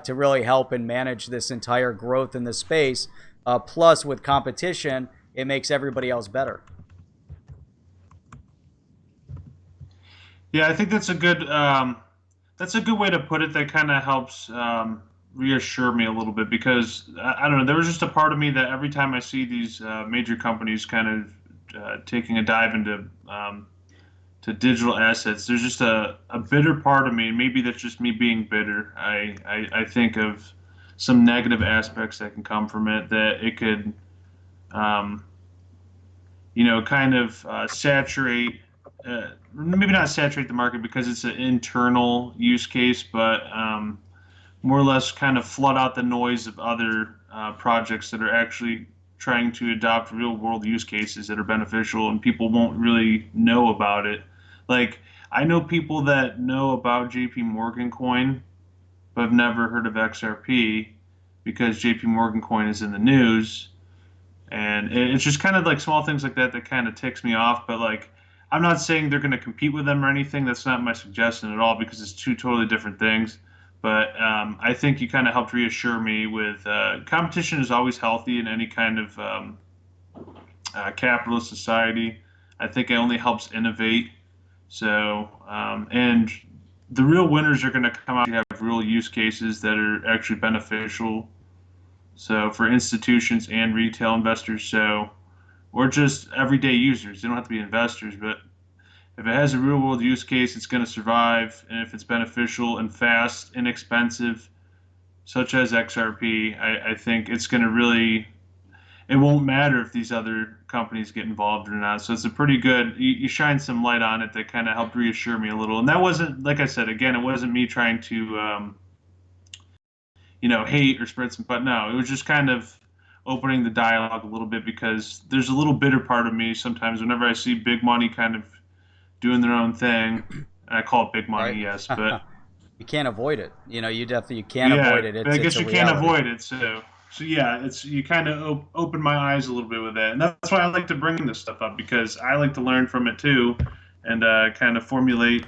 to really help and manage this entire growth in the space. Plus, with competition, it makes everybody else better. Yeah, I think that's a good way to put it. That kind of helps reassure me a little bit, because I don't know. There was just a part of me that every time I see these major companies kind of taking a dive into to digital assets, there's just a bitter part of me. Maybe that's just me being bitter. I think of some negative aspects that can come from it, that it could, um, kind of saturate, maybe not saturate the market because it's an internal use case, but more or less kind of flood out the noise of other projects that are actually trying to adopt real world use cases that are beneficial, and people won't really know about it. Like, I know people that know about JP Morgan coin, but have never heard of XRP, because JP Morgan coin is in the news. And it's just kind of like small things like that that kind of ticks me off. But like, I'm not saying they're going to compete with them or anything. That's not my suggestion at all, because it's two totally different things. But I think you kind of helped reassure me with competition is always healthy in any kind of capitalist society. I think it only helps innovate. So, and the real winners are going to come out and have real use cases that are actually beneficial. So for institutions and retail investors, or just everyday users, they don't have to be investors, but if it has a real world use case, it's going to survive. And if it's beneficial and fast, inexpensive, such as XRP, I think it's going to really, it won't matter if these other companies get involved or not. So it's a pretty good, you shine some light on it that kind of helped reassure me a little. And that wasn't, like I said, again, it wasn't me trying to, hate or spread some, but no, it was just kind of opening the dialogue a little bit, because there's a little bitter part of me sometimes whenever I see big money kind of doing their own thing. And I call it big money, Right? yes, but You can't avoid it. You can't yeah, avoid it. I It's guess a you can't reality. avoid it. So yeah, it's you kind of open my eyes a little bit with that, and that's why I like to bring this stuff up, because I like to learn from it too, and kind of formulate,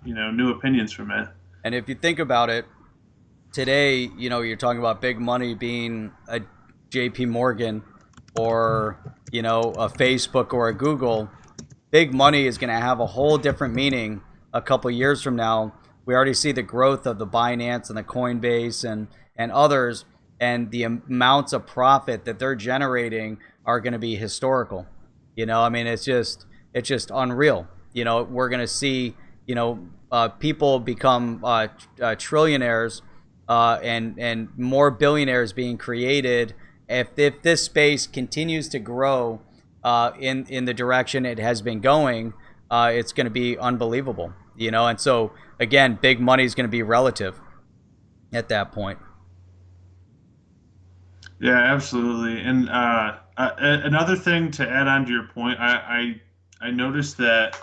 new opinions from it. And if you think about it, today, you're talking about big money being a JP Morgan, or, a Facebook or a Google. Big money is going to have a whole different meaning a couple years from now. We already see the growth of the Binance and the Coinbase and others, and the amounts of profit that they're generating are going to be historical. I mean, it's just unreal. We're going to see, people become trillionaires, and more billionaires being created if this space continues to grow in the direction it has been going. It's going to be unbelievable. And so again, big money is going to be relative at that point. Yeah, absolutely. And another thing to add on to your point, I noticed that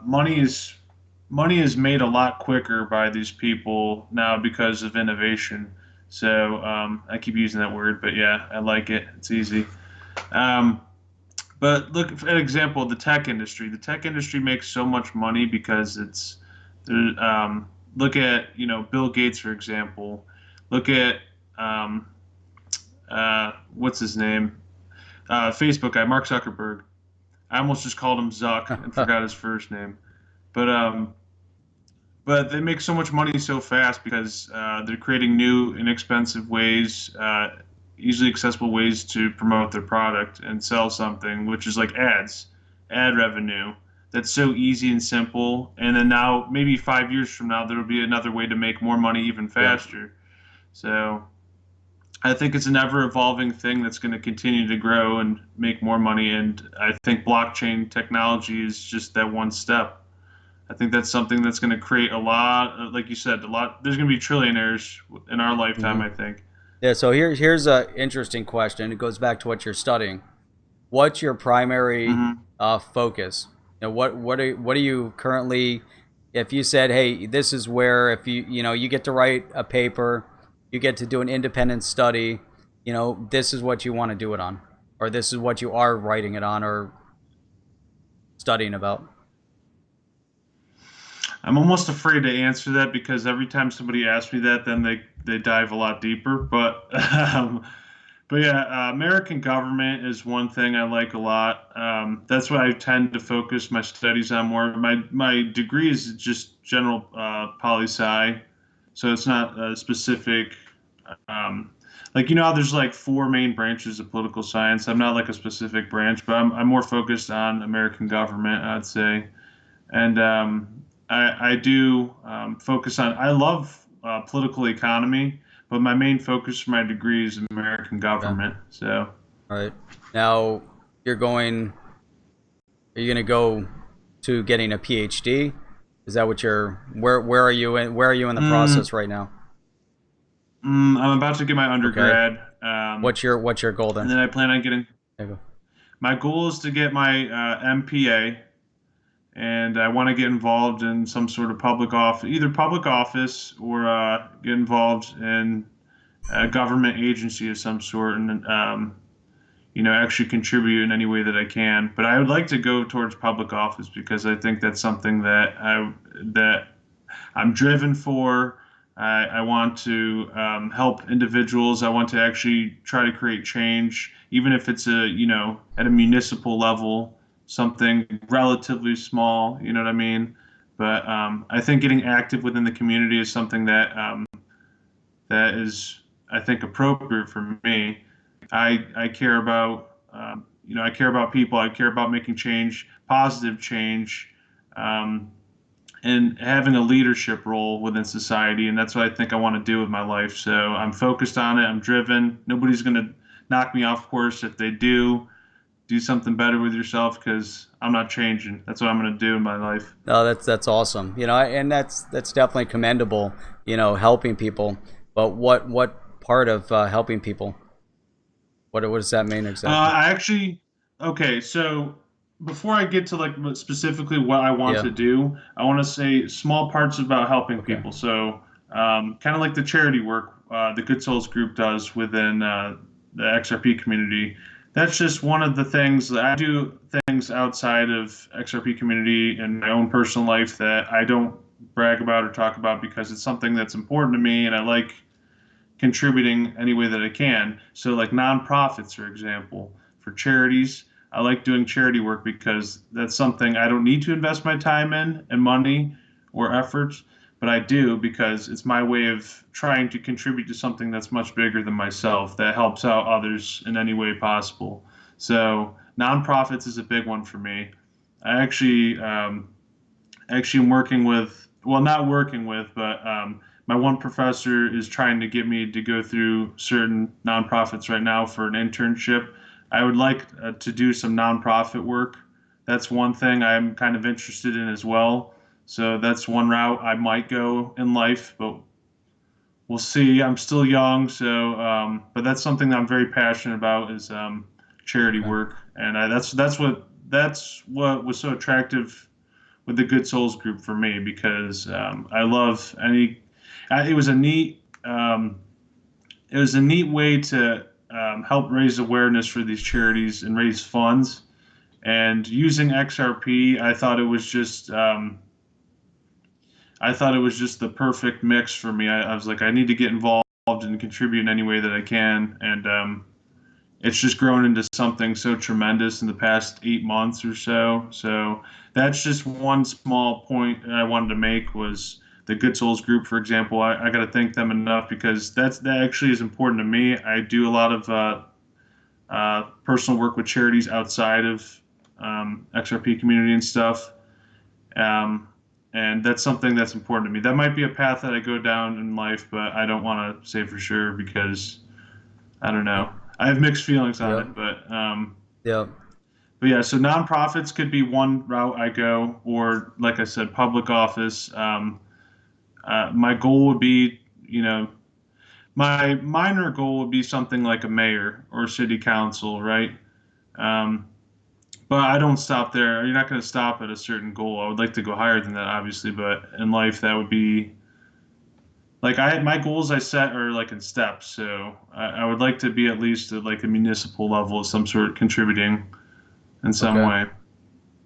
money is made a lot quicker by these people now because of innovation. So I keep using that word, but yeah, I like it. It's easy. Um, but look at an example, the tech industry. The tech industry makes so much money because it's look at Bill Gates, for example. Look at um, what's his name? Facebook guy, Mark Zuckerberg. I almost just called him Zuck and forgot his first name. But they make so much money so fast because they're creating new, inexpensive ways, easily accessible ways to promote their product and sell something, which is like ads, ad revenue. That's so easy and simple. And then now, maybe 5 years from now, there'll be another way to make more money even Yeah. faster. So I think it's an ever evolving thing that's going to continue to grow and make more money. And I think blockchain technology is just that one step. I think that's something that's going to create a lot, like you said, a lot. There's going to be trillionaires in our lifetime, Hmm. I think. Yeah. So here's a interesting question. It goes back to what you're studying. What's your primary Hmm. focus? What are you currently? If you said, hey, this is where if you get to write a paper, you get to do an independent study, this is what you want to do it on, or this is what you are writing it on or studying about. I'm almost afraid to answer that because every time somebody asks me that, then they dive a lot deeper. But yeah, American government is one thing I like a lot. That's what I tend to focus my studies on more. My degree is just general poli sci, so it's not specific. Um, like how there's like four main branches of political science. I'm not like a specific branch, but I'm more focused on American government, I'd say. And I do focus on. I love political economy, but my main focus for my degree is American Okay. government. So All right. Now you're going. Are you going to go to getting a PhD? Is that what you're? Where are you in? Where are you in the mm, process right now? I'm about to get my Okay. undergrad, What's your goal and then? then I plan on getting. There you go. My goal is to get my MPA, and I want to get involved in some sort of public office, either public office or get involved in a government agency of some sort, and actually contribute in any way that I can. But I would like to go towards public office because I think that's something that I'm driven for. I want to help individuals. I want to actually try to create change, even if it's at a municipal level, something relatively small. You know what I mean? But I think getting active within the community is something that is, I think, appropriate for me. I care about I care about people. I care about making change, positive change, um, and having a leadership role within society. And that's what I think I want to do with my life. So I'm focused on it. I'm driven. Nobody's going to knock me off course. If they do something better with yourself because I'm not changing. That's what I'm going to do in my life. No, that's awesome. And that's definitely commendable. Helping people. But what part of helping people? What does that mean exactly? I actually, okay, so before I get to like specifically what I want Yeah. to do, I want to say small parts about helping Okay. people. So, kind of like the charity work the Good Souls group does within the XRP community. That's just one of the things that I do things outside of XRP community in my own personal life that I don't brag about or talk about because it's something that's important to me and I like contributing any way that I can. So, like nonprofits, for example, for charities, I like doing charity work because that's something I don't need to invest my time in and money or efforts, but I do because it's my way of trying to contribute to something that's much bigger than myself that helps out others in any way possible. So, nonprofits is a big one for me. I actually am working with, well, not working with, but my one professor is trying to get me to go through certain nonprofits right now for an internship. I would like to do some nonprofit work. That's one thing I'm kind of interested in as well. So that's one route I might go in life, but we'll see. I'm still young, so but that's something that I'm very passionate about is charity Okay. work, and that's what was so attractive with the Good Souls group for me because I love any. It was a neat it was a neat way to help raise awareness for these charities and raise funds. And using XRP, I thought it was just the perfect mix for me. I was like, I need to get involved and contribute in any way that I can, and it's just grown into something so tremendous in the past 8 months or so. So that's just one small point that I wanted to make was the Good Souls group, for example. I got to thank them enough because that actually is important to me. I do a lot of personal work with charities outside of XRP community and stuff. And that's something that's important to me. That might be a path that I go down in life, but I don't want to say for sure because I don't know. I have mixed feelings on it, yeah. But yeah, so nonprofits could be one route I go, or like I said, public office. My goal would be, my minor goal would be something like a mayor or city council, right? But I don't stop there. You're not going to stop at a certain goal. I would like to go higher than that, obviously, but in life that would be like my goals I set are like in steps. So I would like to be at least at like a municipal level of some sort, contributing in some way.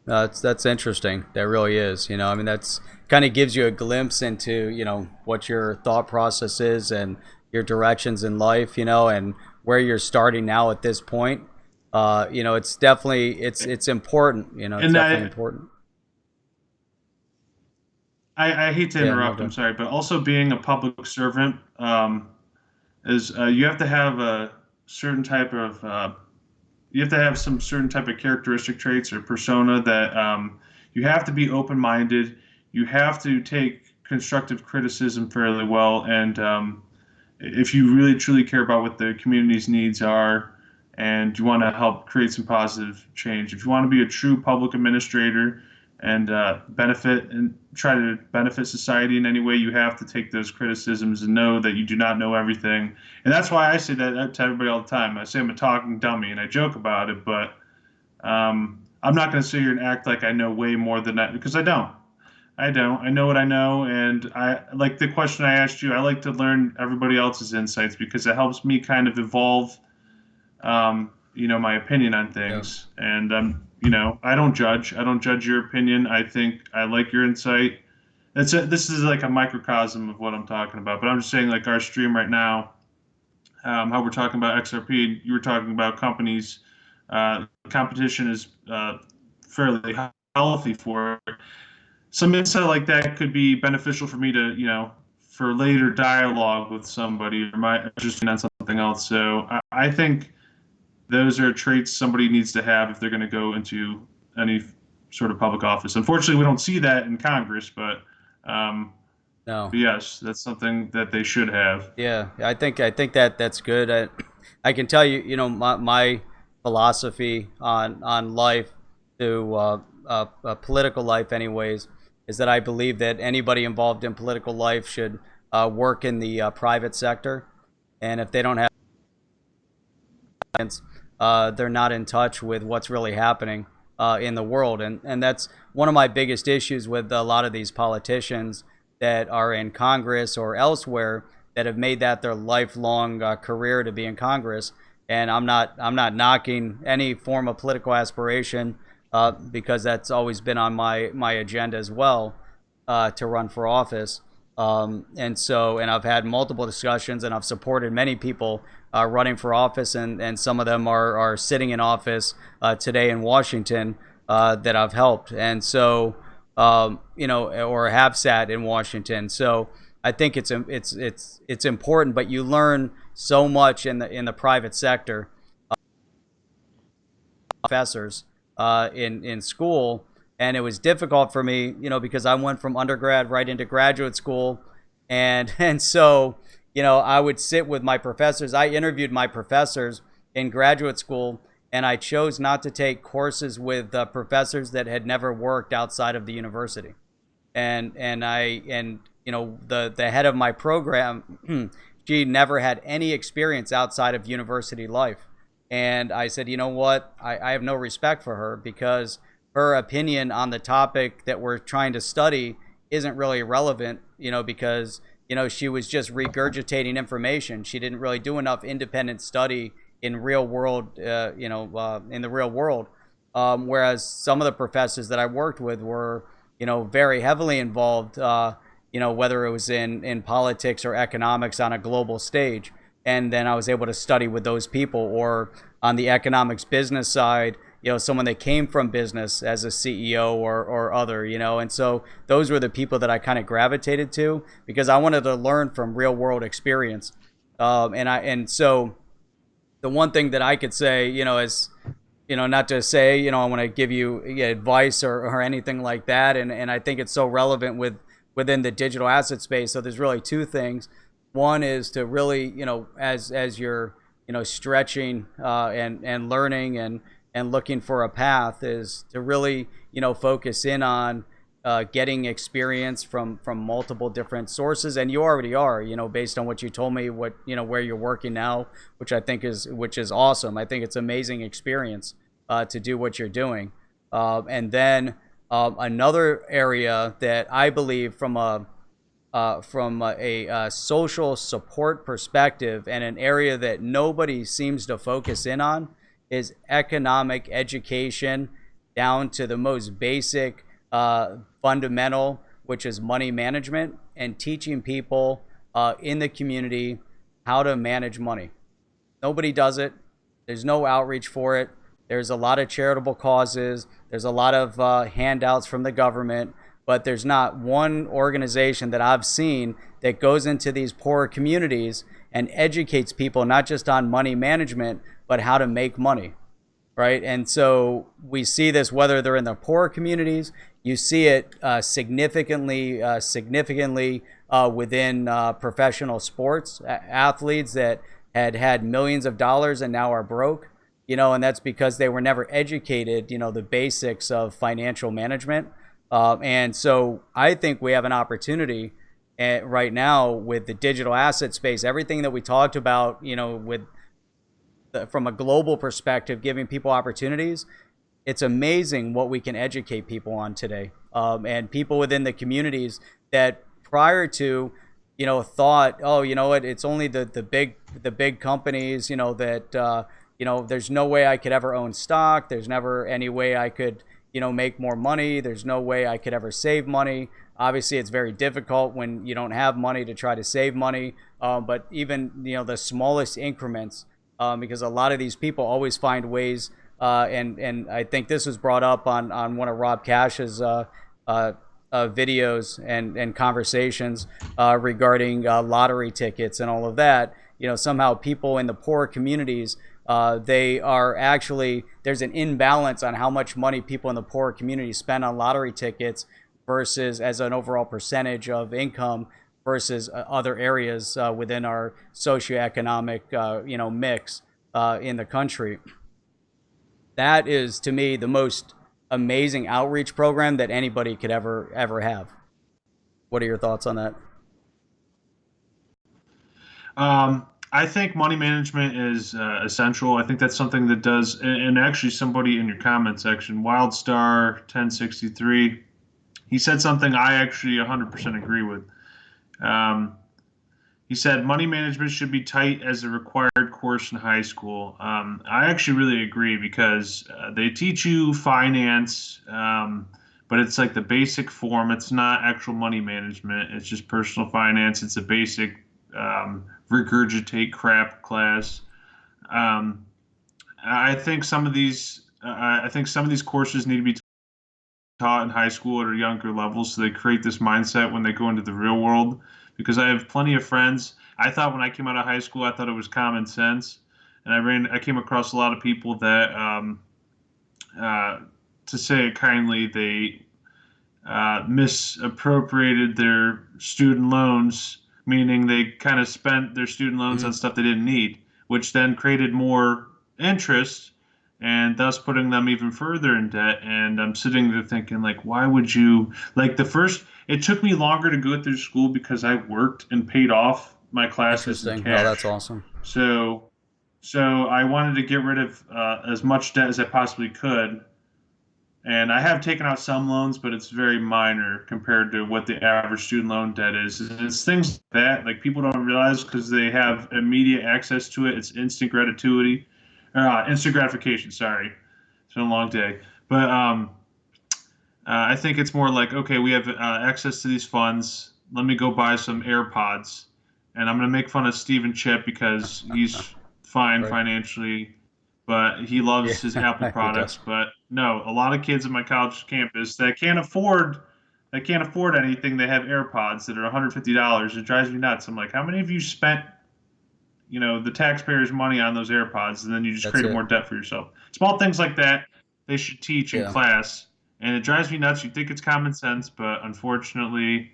That's interesting. That really is. I mean, that's kind of gives you a glimpse into what your thought process is and your directions in life. And where you're starting now at this point. It's definitely it's important. It's definitely important. I hate to interrupt. I'm sorry, but also being a public servant is you have to have a certain type of you have to have some certain type of characteristic traits or persona that you have to be open-minded. You have to take constructive criticism fairly well, and if you really truly care about what the community's needs are, and you want to help create some positive change, if you want to be a true public administrator and benefit and try to benefit society in any way, you have to take those criticisms and know that you do not know everything. And that's why I say that to everybody all the time. I say I'm a talking dummy and I joke about it, but I'm not going to sit here and act like I know way more than that, because I don't. I know what I know, and I like the question I asked you. I like to learn everybody else's insights because it helps me kind of evolve my opinion on things. Yeah. And I don't judge. I don't judge your opinion. I think I like your insight. This is like a microcosm of what I'm talking about. But I'm just saying, like our stream right now, how we're talking about XRP. You were talking about companies. Competition is fairly healthy for it. Some insight like that could be beneficial for me to, for later dialogue with somebody, or my interested on something else. So I think those are traits somebody needs to have if they're going to go into any sort of public office. Unfortunately, we don't see that in Congress, but no. But yes, that's something that they should have. Yeah, I think that's good. I can tell you, my philosophy on life, to political life, anyways, is that I believe that anybody involved in political life should work in the private sector, and if they don't have they're not in touch with what's really happening in the world. And that's one of my biggest issues with a lot of these politicians that are in Congress or elsewhere that have made that their lifelong career to be in Congress. And I'm not knocking any form of political aspiration because that's always been on my agenda as well, to run for office. And I've had multiple discussions, and I've supported many people running for office, and some of them are sitting in office today in Washington that I've helped, and so or have sat in Washington. So I think it's important, but you learn so much in the private sector. Professors in school. And it was difficult for me, because I went from undergrad right into graduate school. And so, I would sit with my professors. I interviewed my professors in graduate school, and I chose not to take courses with professors that had never worked outside of the university. And the head of my program, she never had any experience outside of university life. And I said, you know what? I have no respect for her, because her opinion on the topic that we're trying to study isn't really relevant, because she was just regurgitating information. She didn't really do enough independent study in real world, in the real world. Whereas some of the professors that I worked with were, very heavily involved, whether it was in politics or economics on a global stage. And then I was able to study with those people, or on the economics business side, someone that came from business as a CEO or other, and so those were the people that I kind of gravitated to because I wanted to learn from real world experience. And so the one thing that I could say, is, not to say, I want to give you advice or anything like that. And I think it's so relevant within the digital asset space. So there's really two things. One is to really, as you're, stretching and learning and looking for a path, is to really, focus in on getting experience from multiple different sources. And you already are, based on what you told me, where you're working now, which is awesome. I think it's amazing experience to do what you're doing. And then another area that I believe from a social support perspective, and an area that nobody seems to focus in on, is economic education down to the most basic fundamental, which is money management, and teaching people in the community how to manage money. Nobody does it. There's no outreach for it. There's a lot of charitable causes. There's a lot of handouts from the government, but there's not one organization that I've seen that goes into these poorer communities and educates people not just on money management, but how to make money, right? And so we see this whether they're in the poorer communities. You see it significantly within professional sports athletes that had millions of dollars and now are broke. And that's because they were never educated, the basics of financial management. And so I think we have an opportunity right now with the digital asset space, everything that we talked about, from a global perspective, giving people opportunities. It's amazing what we can educate people on today. And people within the communities that prior to, thought, oh, it's only the big companies, that, there's no way I could ever own stock. There's never any way I could, make more money. There's no way I could ever save money. Obviously, it's very difficult when you don't have money to try to save money. But even, the smallest increments, because a lot of these people always find ways. And I think this was brought up on one of Rob Cash's videos and conversations regarding lottery tickets and all of that. Somehow people in the poorer communities, they are actually, there's an imbalance on how much money people in the poorer communities spend on lottery tickets versus as an overall percentage of income versus other areas within our socioeconomic, mix in the country. That is, to me, the most amazing outreach program that anybody could ever have. What are your thoughts on that? I think money management is essential. I think that's something that does, and actually somebody in your comment section, Wildstar1063, he said something I actually 100% agree with. He said money management should be tight as a required course in high school. I actually really agree because they teach you finance, but it's like the basic form. It's not actual money management. It's just personal finance. It's a basic regurgitate crap class. I think some of these courses need to be taught in high school at a younger level, so they create this mindset when they go into the real world. Because I have plenty of friends. I thought when I came out of high school, I thought it was common sense, and I came across a lot of people that, to say it kindly, they misappropriated their student loans, meaning they kind of spent their student loans on stuff they didn't need, which then created more interest and thus putting them even further in debt. And I'm sitting there thinking, like, why would you, like, it took me longer to go through school because I worked and paid off my classes in cash. Oh, that's awesome. So I wanted to get rid of as much debt as I possibly could. And I have taken out some loans, but it's very minor compared to what the average student loan debt is. And it's things like that, like people don't realize because they have immediate access to it. It's instant gratuity, instant gratification. Sorry, it's been a long day, but I think it's more like, okay, we have access to these funds. Let me go buy some AirPods, and I'm going to make fun of Steven Chip because he's fine Right. financially, but he loves his Apple He products. does. But no, a lot of kids at my college campus that can't afford anything. They have AirPods that are $150. It drives me nuts. I'm like, how many of you spent, the taxpayers' money on those AirPods, and then you just That's created it. more debt for yourself? Small things like that they should teach in Yeah. class, and it drives me nuts. You think it's common sense, but unfortunately,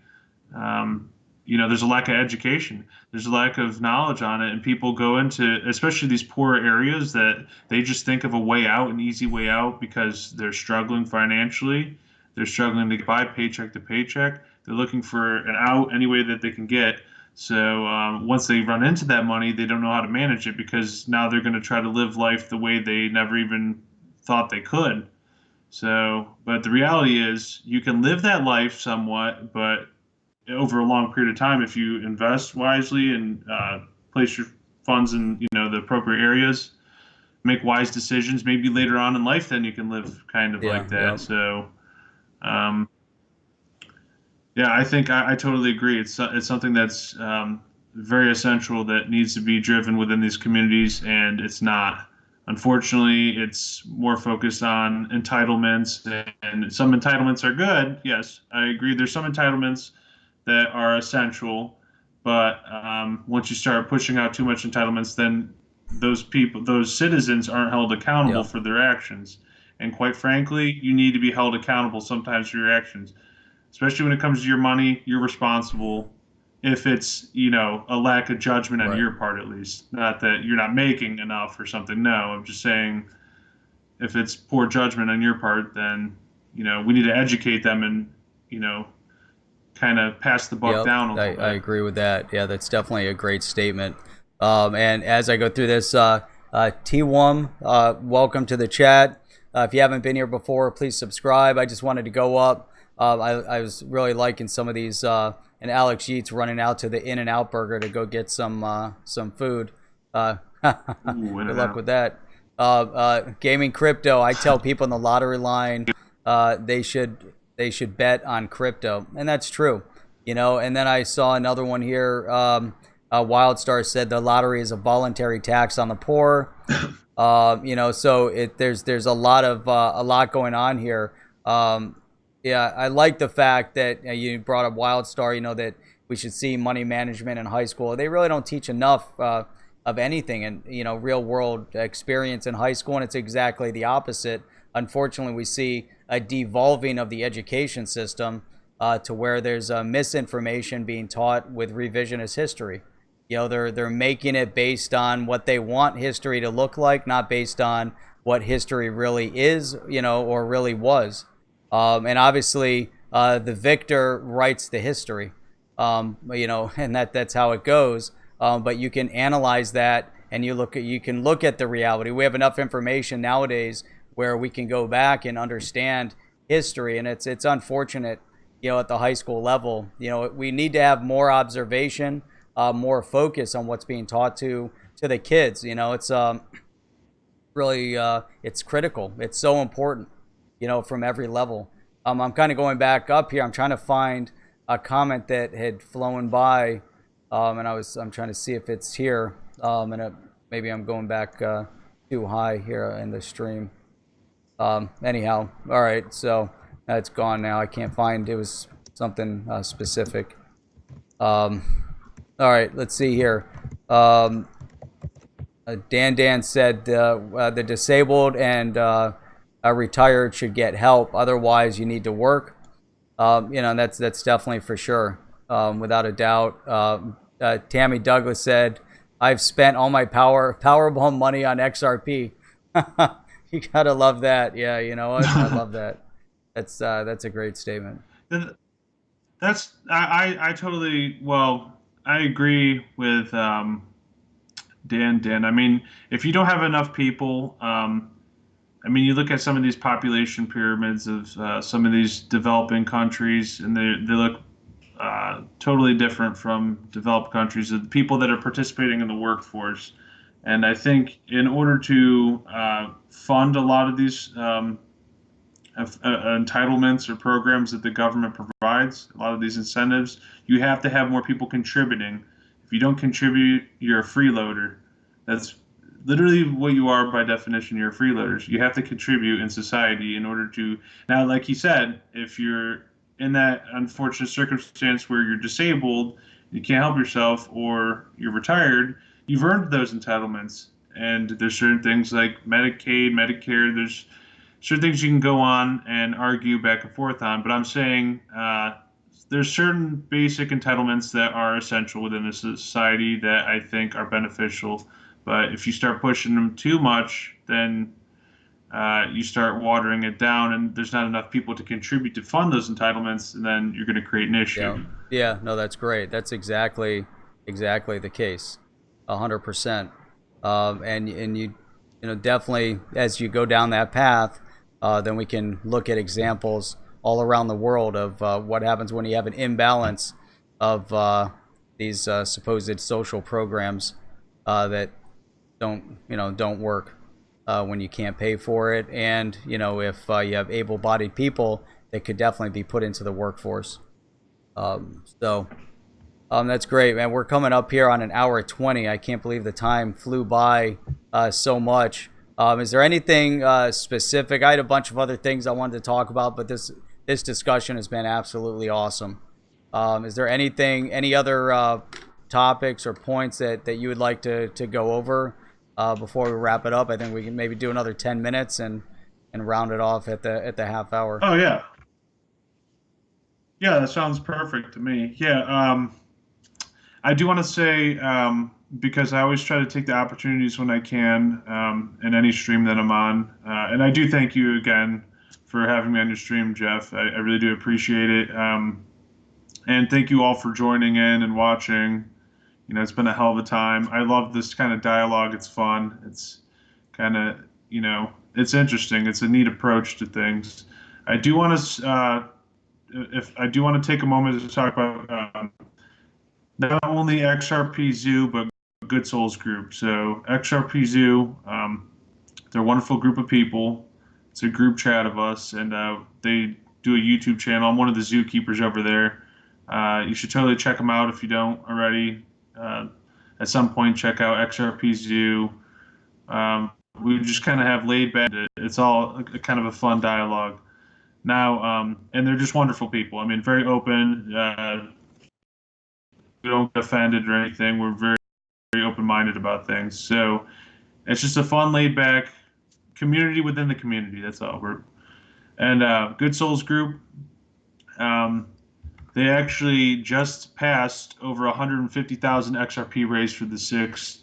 um, there's a lack of education. There's a lack of knowledge on it, and people go into, especially these poor areas, that they just think of a way out, an easy way out, because they're struggling financially. They're struggling to get by paycheck to paycheck. They're looking for an out any way that they can get. So once they run into that money, they don't know how to manage it because now they're going to try to live life the way they never even thought they could. So, but the reality is, you can live that life somewhat, but over a long period of time, if you invest wisely and place your funds in the appropriate areas, make wise decisions, maybe later on in life, then you can live kind of Yeah. like Yeah. that. So, um, yeah, I think I totally agree. It's something that's very essential that needs to be driven within these communities, and it's not. Unfortunately, it's more focused on entitlements, and some entitlements are good. Yes, I agree. There's some entitlements that are essential, but once you start pushing out too much entitlements, then those citizens aren't held accountable Yeah. for their actions. And quite frankly, you need to be held accountable sometimes for your actions, especially when it comes to your money. You're responsible if it's a lack of judgment on Right. your part, at least. Not that you're not making enough or something. No, I'm just saying if it's poor judgment on your part, then we need to educate them and you know kind of pass the buck Yep, down a I, little I bit. agree with that. Yeah, that's definitely a great statement. And as I go through this, T1, welcome to the chat. If you haven't been here before, please subscribe. I just wanted to go up. I was really liking some of these, and Alex Yeats running out to the In-N-Out Burger to go get some food. Ooh, in Good and luck out. with that. Gaming crypto. I tell people in the lottery line, they should bet on crypto, and that's true. And then I saw another one here. Wildstar said the lottery is a voluntary tax on the poor. So there's a lot going on here. Yeah, I like the fact that you brought up Wildstar. That we should see money management in high school. They really don't teach enough of anything and real world experience in high school, and it's exactly the opposite. Unfortunately, we see a devolving of the education system to where there's misinformation being taught with revisionist history. They're making it based on what they want history to look like, not based on what history really is, or really was. And obviously, the victor writes the history, and that's how it goes. But you can analyze that, and you can look at the reality. We have enough information nowadays where we can go back and understand history, and it's unfortunate, at the high school level. We need to have more observation, more focus on what's being taught to the kids. It's really it's critical. It's so important, from every level. I'm kind of going back up here. I'm trying to find a comment that had flown by, and I'm trying to see if it's here. Maybe I'm going back too high here in the stream. Anyhow, all right. So it's gone now. I can't find. It was something specific. All right. Let's see here. Dan said the disabled and retired should get help. Otherwise, you need to work. And that's definitely for sure, without a doubt. Tammy Douglas said, "I've spent all my Powerball money on XRP." You gotta love that. Yeah, you know what? I love that. That's a great statement. That's I totally, well, I agree with Dan. I mean, if you don't have enough people, I mean, you look at some of these population pyramids of some of these developing countries, and they look totally different from developed countries. The people that are participating in the workforce, and I think in order to fund a lot of these entitlements or programs that the government provides, a lot of these incentives, you have to have more people contributing. If you don't contribute, you're a freeloader. That's literally what you are by definition. You're freeloaders. You have to contribute in society in order to. Now, like he said, if you're in that unfortunate circumstance where you're disabled, you can't help yourself, or you're retired, you've earned those entitlements. And there's certain things like Medicaid, Medicare. There's certain things you can go on and argue back and forth on. But I'm saying there's certain basic entitlements that are essential within a society that I think are beneficial. But if you start pushing them too much, then you start watering it down, and there's not enough people to contribute to fund those entitlements, and then you're going to create an issue. Yeah, no, that's great. That's exactly the case, 100%. And you know, definitely as you go down that path, then we can look at examples all around the world of what happens when you have an imbalance of these supposed social programs that don't work when you can't pay for it. And if you have able-bodied people that could definitely be put into the workforce. So that's great, man. We're coming up here on an hour 20. I can't believe the time flew by so much. Is there anything specific? I had a bunch of other things I wanted to talk about, but this discussion has been absolutely awesome. Is there any other topics or points that you would like to go over before we wrap it up? I think we can maybe do another 10 minutes and round it off at the half hour. Oh yeah. Yeah, that sounds perfect to me. Yeah, I do want to say, because I always try to take the opportunities when I can in any stream that I'm on. And I do thank you again for having me on your stream, Jeff. I really do appreciate it. And thank you all for joining in and watching. It's been a hell of a time. I love this kind of dialogue. It's fun. It's kind of, it's interesting. It's a neat approach to things. I do want to, take a moment to talk about not only XRP Zoo, but Good Souls Group. So XRP Zoo, they're a wonderful group of people. It's a group chat of us, and they do a YouTube channel. I'm one of the zookeepers over there. You should totally check them out if you don't already. At some point, check out XRP Zoo. We just kind of have laid back. It's all a kind of a fun dialogue. Now, and they're just wonderful people. I mean, very open. We don't get offended or anything. We're very, very open-minded about things. So it's just a fun, laid-back community within the community. That's all. And Good Souls Group, they actually just passed over 150,000 XRP raised for the 6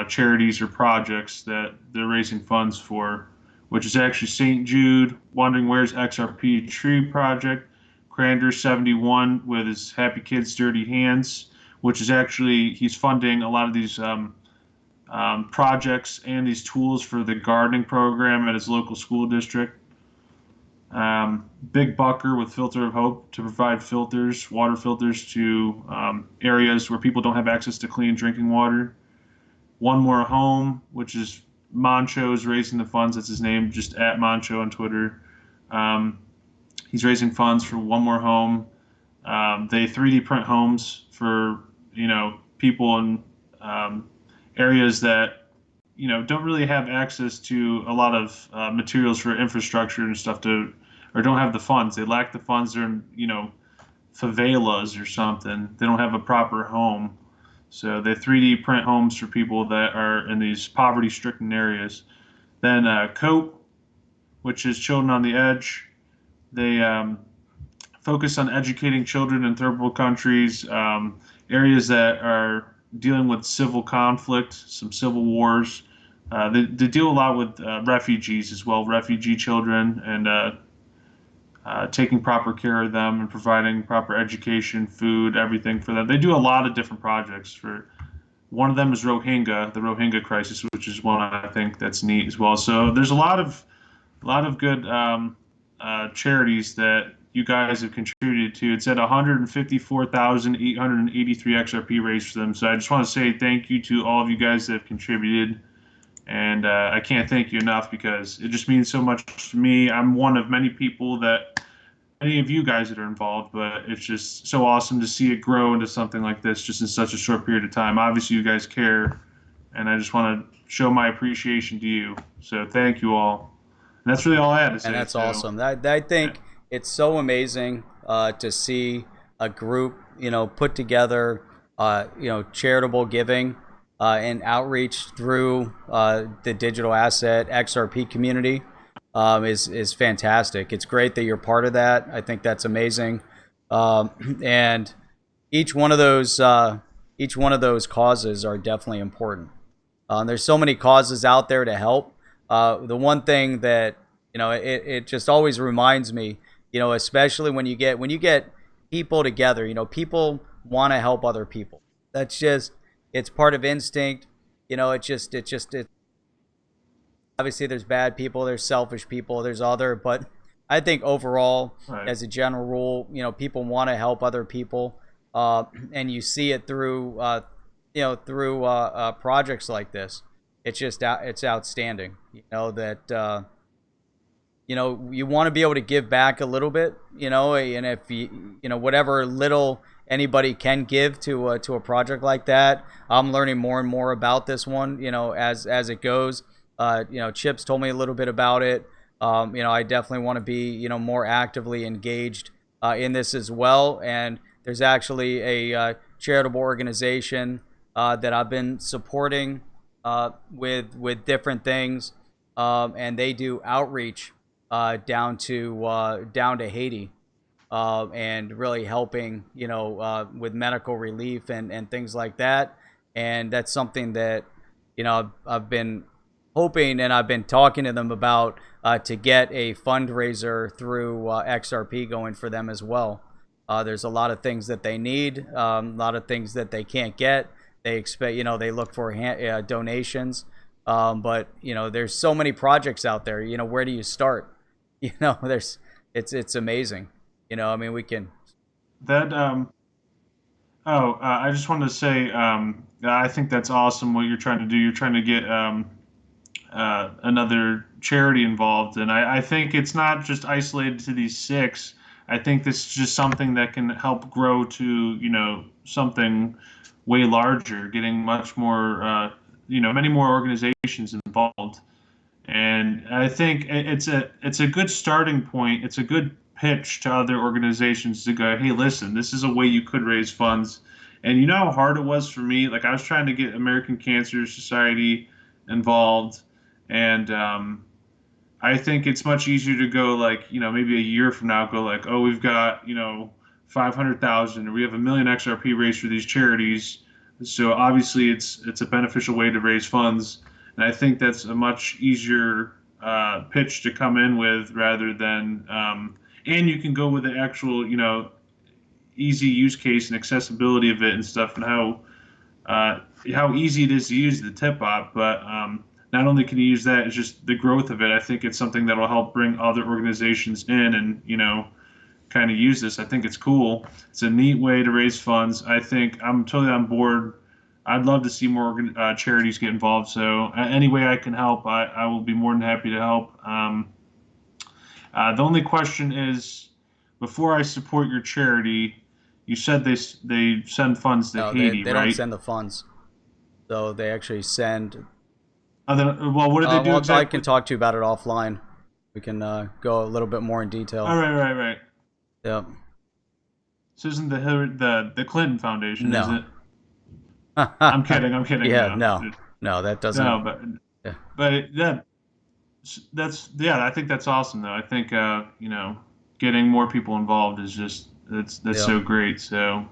charities or projects that they're raising funds for, which is actually St. Jude, Wondering Where's XRP Tree Project, Crander 71 with his Happy Kids Dirty Hands, which is actually, he's funding a lot of these projects and these tools for the gardening program at his local school district. Big Bucker with Filter of Hope to provide filters, water filters to areas where people don't have access to clean drinking water. One More Home, which is Moncho's raising the funds. That's his name, just at Moncho on Twitter. He's raising funds for One More Home. They 3D print homes for people in areas that don't really have access to a lot of materials for infrastructure and stuff or don't have the funds. They lack the funds. They're in favelas or something. They don't have a proper home. So they 3D print homes for people that are in these poverty-stricken areas. Then COPE, which is Children on the Edge. They focus on educating children in third world countries, areas that are dealing with civil conflict, some civil wars. They deal a lot with refugees as well, refugee children, and taking proper care of them and providing proper education, food, everything for them. They do a lot of different projects. One of them is the Rohingya crisis, which is one I think that's neat as well. So there's a lot of a lot of good charities that you guys have contributed to. It's at 154,883 XRP raised for them. So I just want to say thank you to all of you guys that have contributed. And I can't thank you enough because it just means so much to me. I'm one of many people that, any of you guys that are involved, but it's just so awesome to see it grow into something like this just in such a short period of time. Obviously, you guys care, and I just want to show my appreciation to you. So thank you all. And that's really all I had to say. And that's awesome. I think it's so amazing to see a group, put together, charitable giving and outreach through the digital asset XRP community is fantastic. It's great that you're part of that. I think that's amazing. And each one of those causes are definitely important. There's so many causes out there to help. The one thing that it just always reminds me, especially when you get people together, people want to help other people. That's just, it's part of instinct. It obviously there's bad people, there's selfish people, there's other, but I think overall, right, as a general rule, people want to help other people, and you see it through projects like this. It's outstanding. That you want to be able to give back a little bit, and if whatever little anybody can give to a project like that. I'm learning more and more about this one, as it goes. Chips told me a little bit about it. I definitely want to be, more actively engaged in this as well. And there's actually a charitable organization that I've been supporting with different things, and they do outreach down to Haiti. And really helping, with medical relief and things like that. And that's something that, I've been hoping, and I've been talking to them about to get a fundraiser through XRP going for them as well. There's a lot of things that they need, a lot of things that they can't get. They expect, they look for donations. But, there's so many projects out there, where do you start? It's amazing. We can. That I just wanted to say, I think that's awesome what you're trying to do. You're trying to get another charity involved, and I think it's not just isolated to these 6. I think this is just something that can help grow to, something way larger, getting much more, many more organizations involved. And I think it's a good starting point. It's a good pitch to other organizations to go, hey, listen, this is a way you could raise funds. And you know how hard it was for me? Like, I was trying to get American Cancer Society involved, and I think it's much easier to go, like, maybe a year from now, go like, oh, we've got 500,000, or we have 1 million XRP raised for these charities. So obviously it's a beneficial way to raise funds, and I think that's a much easier pitch to come in with rather than and you can go with the actual, easy use case and accessibility of it and stuff, and how easy it is to use the tip op. But not only can you use that, it's just the growth of it. I think it's something that will help bring other organizations in and, kind of use this. I think it's cool. It's a neat way to raise funds. I think I'm totally on board. I'd love to see more charities get involved. So any way I can help, I will be more than happy to help. The only question is, before I support your charity, you said they send funds to Haiti, they right? don't send the funds. So they actually send. Well, what do they do exactly? I can talk to you about it offline. We can go a little bit more in detail. All right. Yep. This isn't the Clinton Foundation, no. Is it? I'm kidding. Yeah, no, that doesn't. No, but I think that's awesome though. I think getting more people involved is just that's so great. So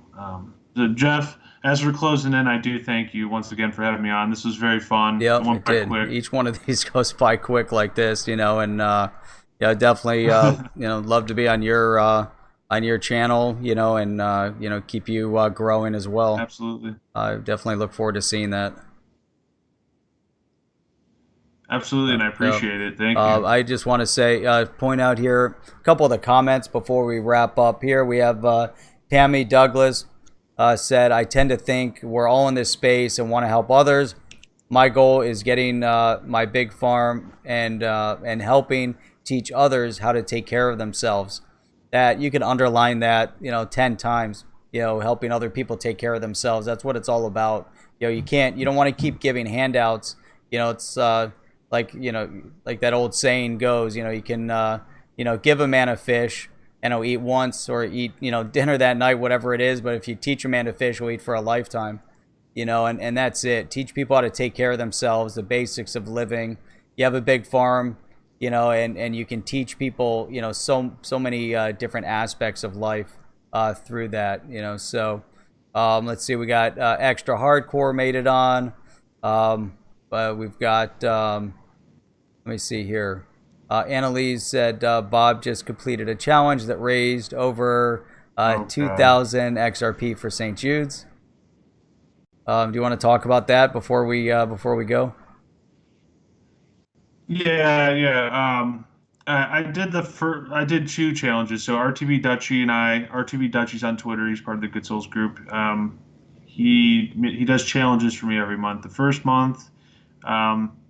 Jeff, as we're closing in, I do thank you once again for having me on. This was very fun. Yep, it did. Quick. Each one of these goes by quick like this, and definitely love to be on your channel, and keep you growing as well. Absolutely. I definitely look forward to seeing that. Absolutely, and I appreciate it. Thank you. I just want to say, point out here a couple of the comments before we wrap up here. We have Tammy Douglas said, I tend to think we're all in this space and want to help others. My goal is getting my big farm and helping teach others how to take care of themselves. That you can underline that, 10 times, helping other people take care of themselves. That's what it's all about. You don't want to keep giving handouts. It's like that old saying goes, you can, give a man a fish and he'll eat once, or eat, dinner that night, whatever it is. But if you teach a man to fish, he'll eat for a lifetime, and that's it. Teach people how to take care of themselves, the basics of living. You have a big farm, and you can teach people, so many different aspects of life through that, so let's see, we got Extra Hardcore made it on. We've got, let me see here. Annalise said Bob just completed a challenge that raised over 2,000 XRP for St. Jude's. Do you want to talk about that before we go? Yeah. I did 2 challenges. So RTB Dutchy and RTB Dutchy's on Twitter. He's part of the Good Souls group. He does challenges for me every month. The first month,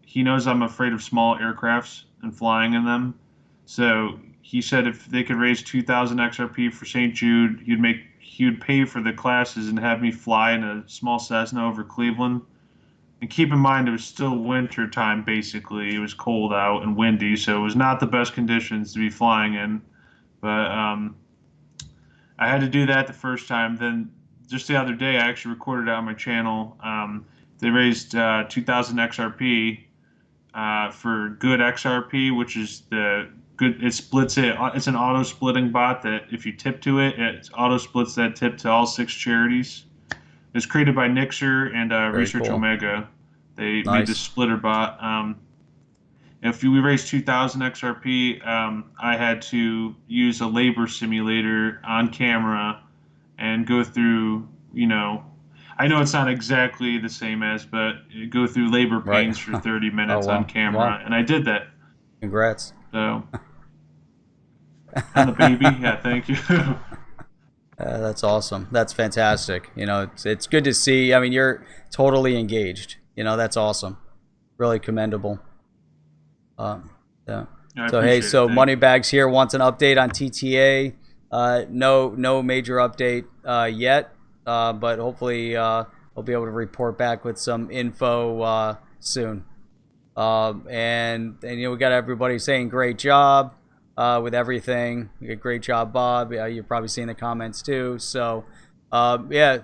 he knows I'm afraid of small aircrafts and flying in them. So he said if they could raise 2,000 XRP for St. Jude, he would pay for the classes and have me fly in a small Cessna over Cleveland. And keep in mind, it was still winter time, basically. It was cold out and windy, so it was not the best conditions to be flying in. But I had to do that the first time. Then just the other day, I actually recorded it on my channel. They raised 2,000 XRP for Good XRP, which is the good. It splits it. It's an auto splitting bot that if you tip to it, it auto splits that tip to all 6 charities. It's created by Nixer and Research cool. Omega. They made this splitter bot. If we raised 2,000 XRP, I had to use a labor simulator on camera and go through, I know it's not exactly the same as, but go through labor pains for 30 minutes on camera. And I did that. Congrats. So, on the baby. Yeah, thank you. That's awesome. That's fantastic. It's good to see. I mean, you're totally engaged. That's awesome. Really commendable. Yeah. So hey, Moneybags here wants an update on TTA. No major update yet, but hopefully we'll be able to report back with some info soon. And we got everybody saying great job. With everything. Great job, Bob. You're probably seeing the comments too. So, yeah,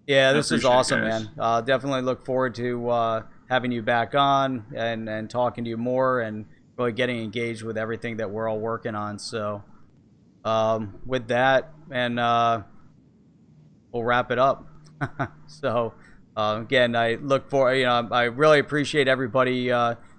this is awesome, man. Definitely look forward to having you back on and talking to you more and really getting engaged with everything that we're all working on. So, with that, and we'll wrap it up. So, again, I look for, I really appreciate everybody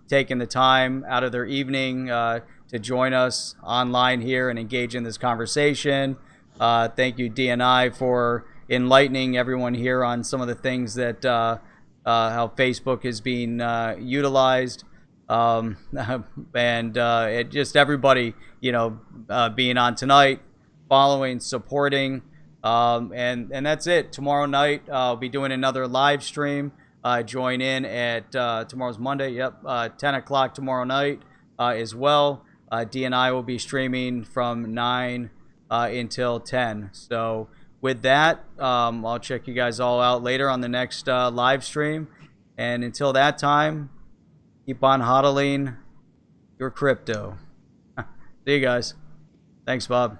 taking the time out of their evening to join us online here and engage in this conversation. Thank you, DNI, for enlightening everyone here on some of the things that how Facebook is being utilized, and it just everybody being on tonight, following, supporting, and that's it. Tomorrow night I'll be doing another live stream. Join in at tomorrow's Monday. Yep, 10 o'clock tomorrow night as well. DNI will be streaming from 9 until 10. So with that, I'll check you guys all out later on the next live stream. And until that time, keep on hodling your crypto. See you guys. Thanks, Bob.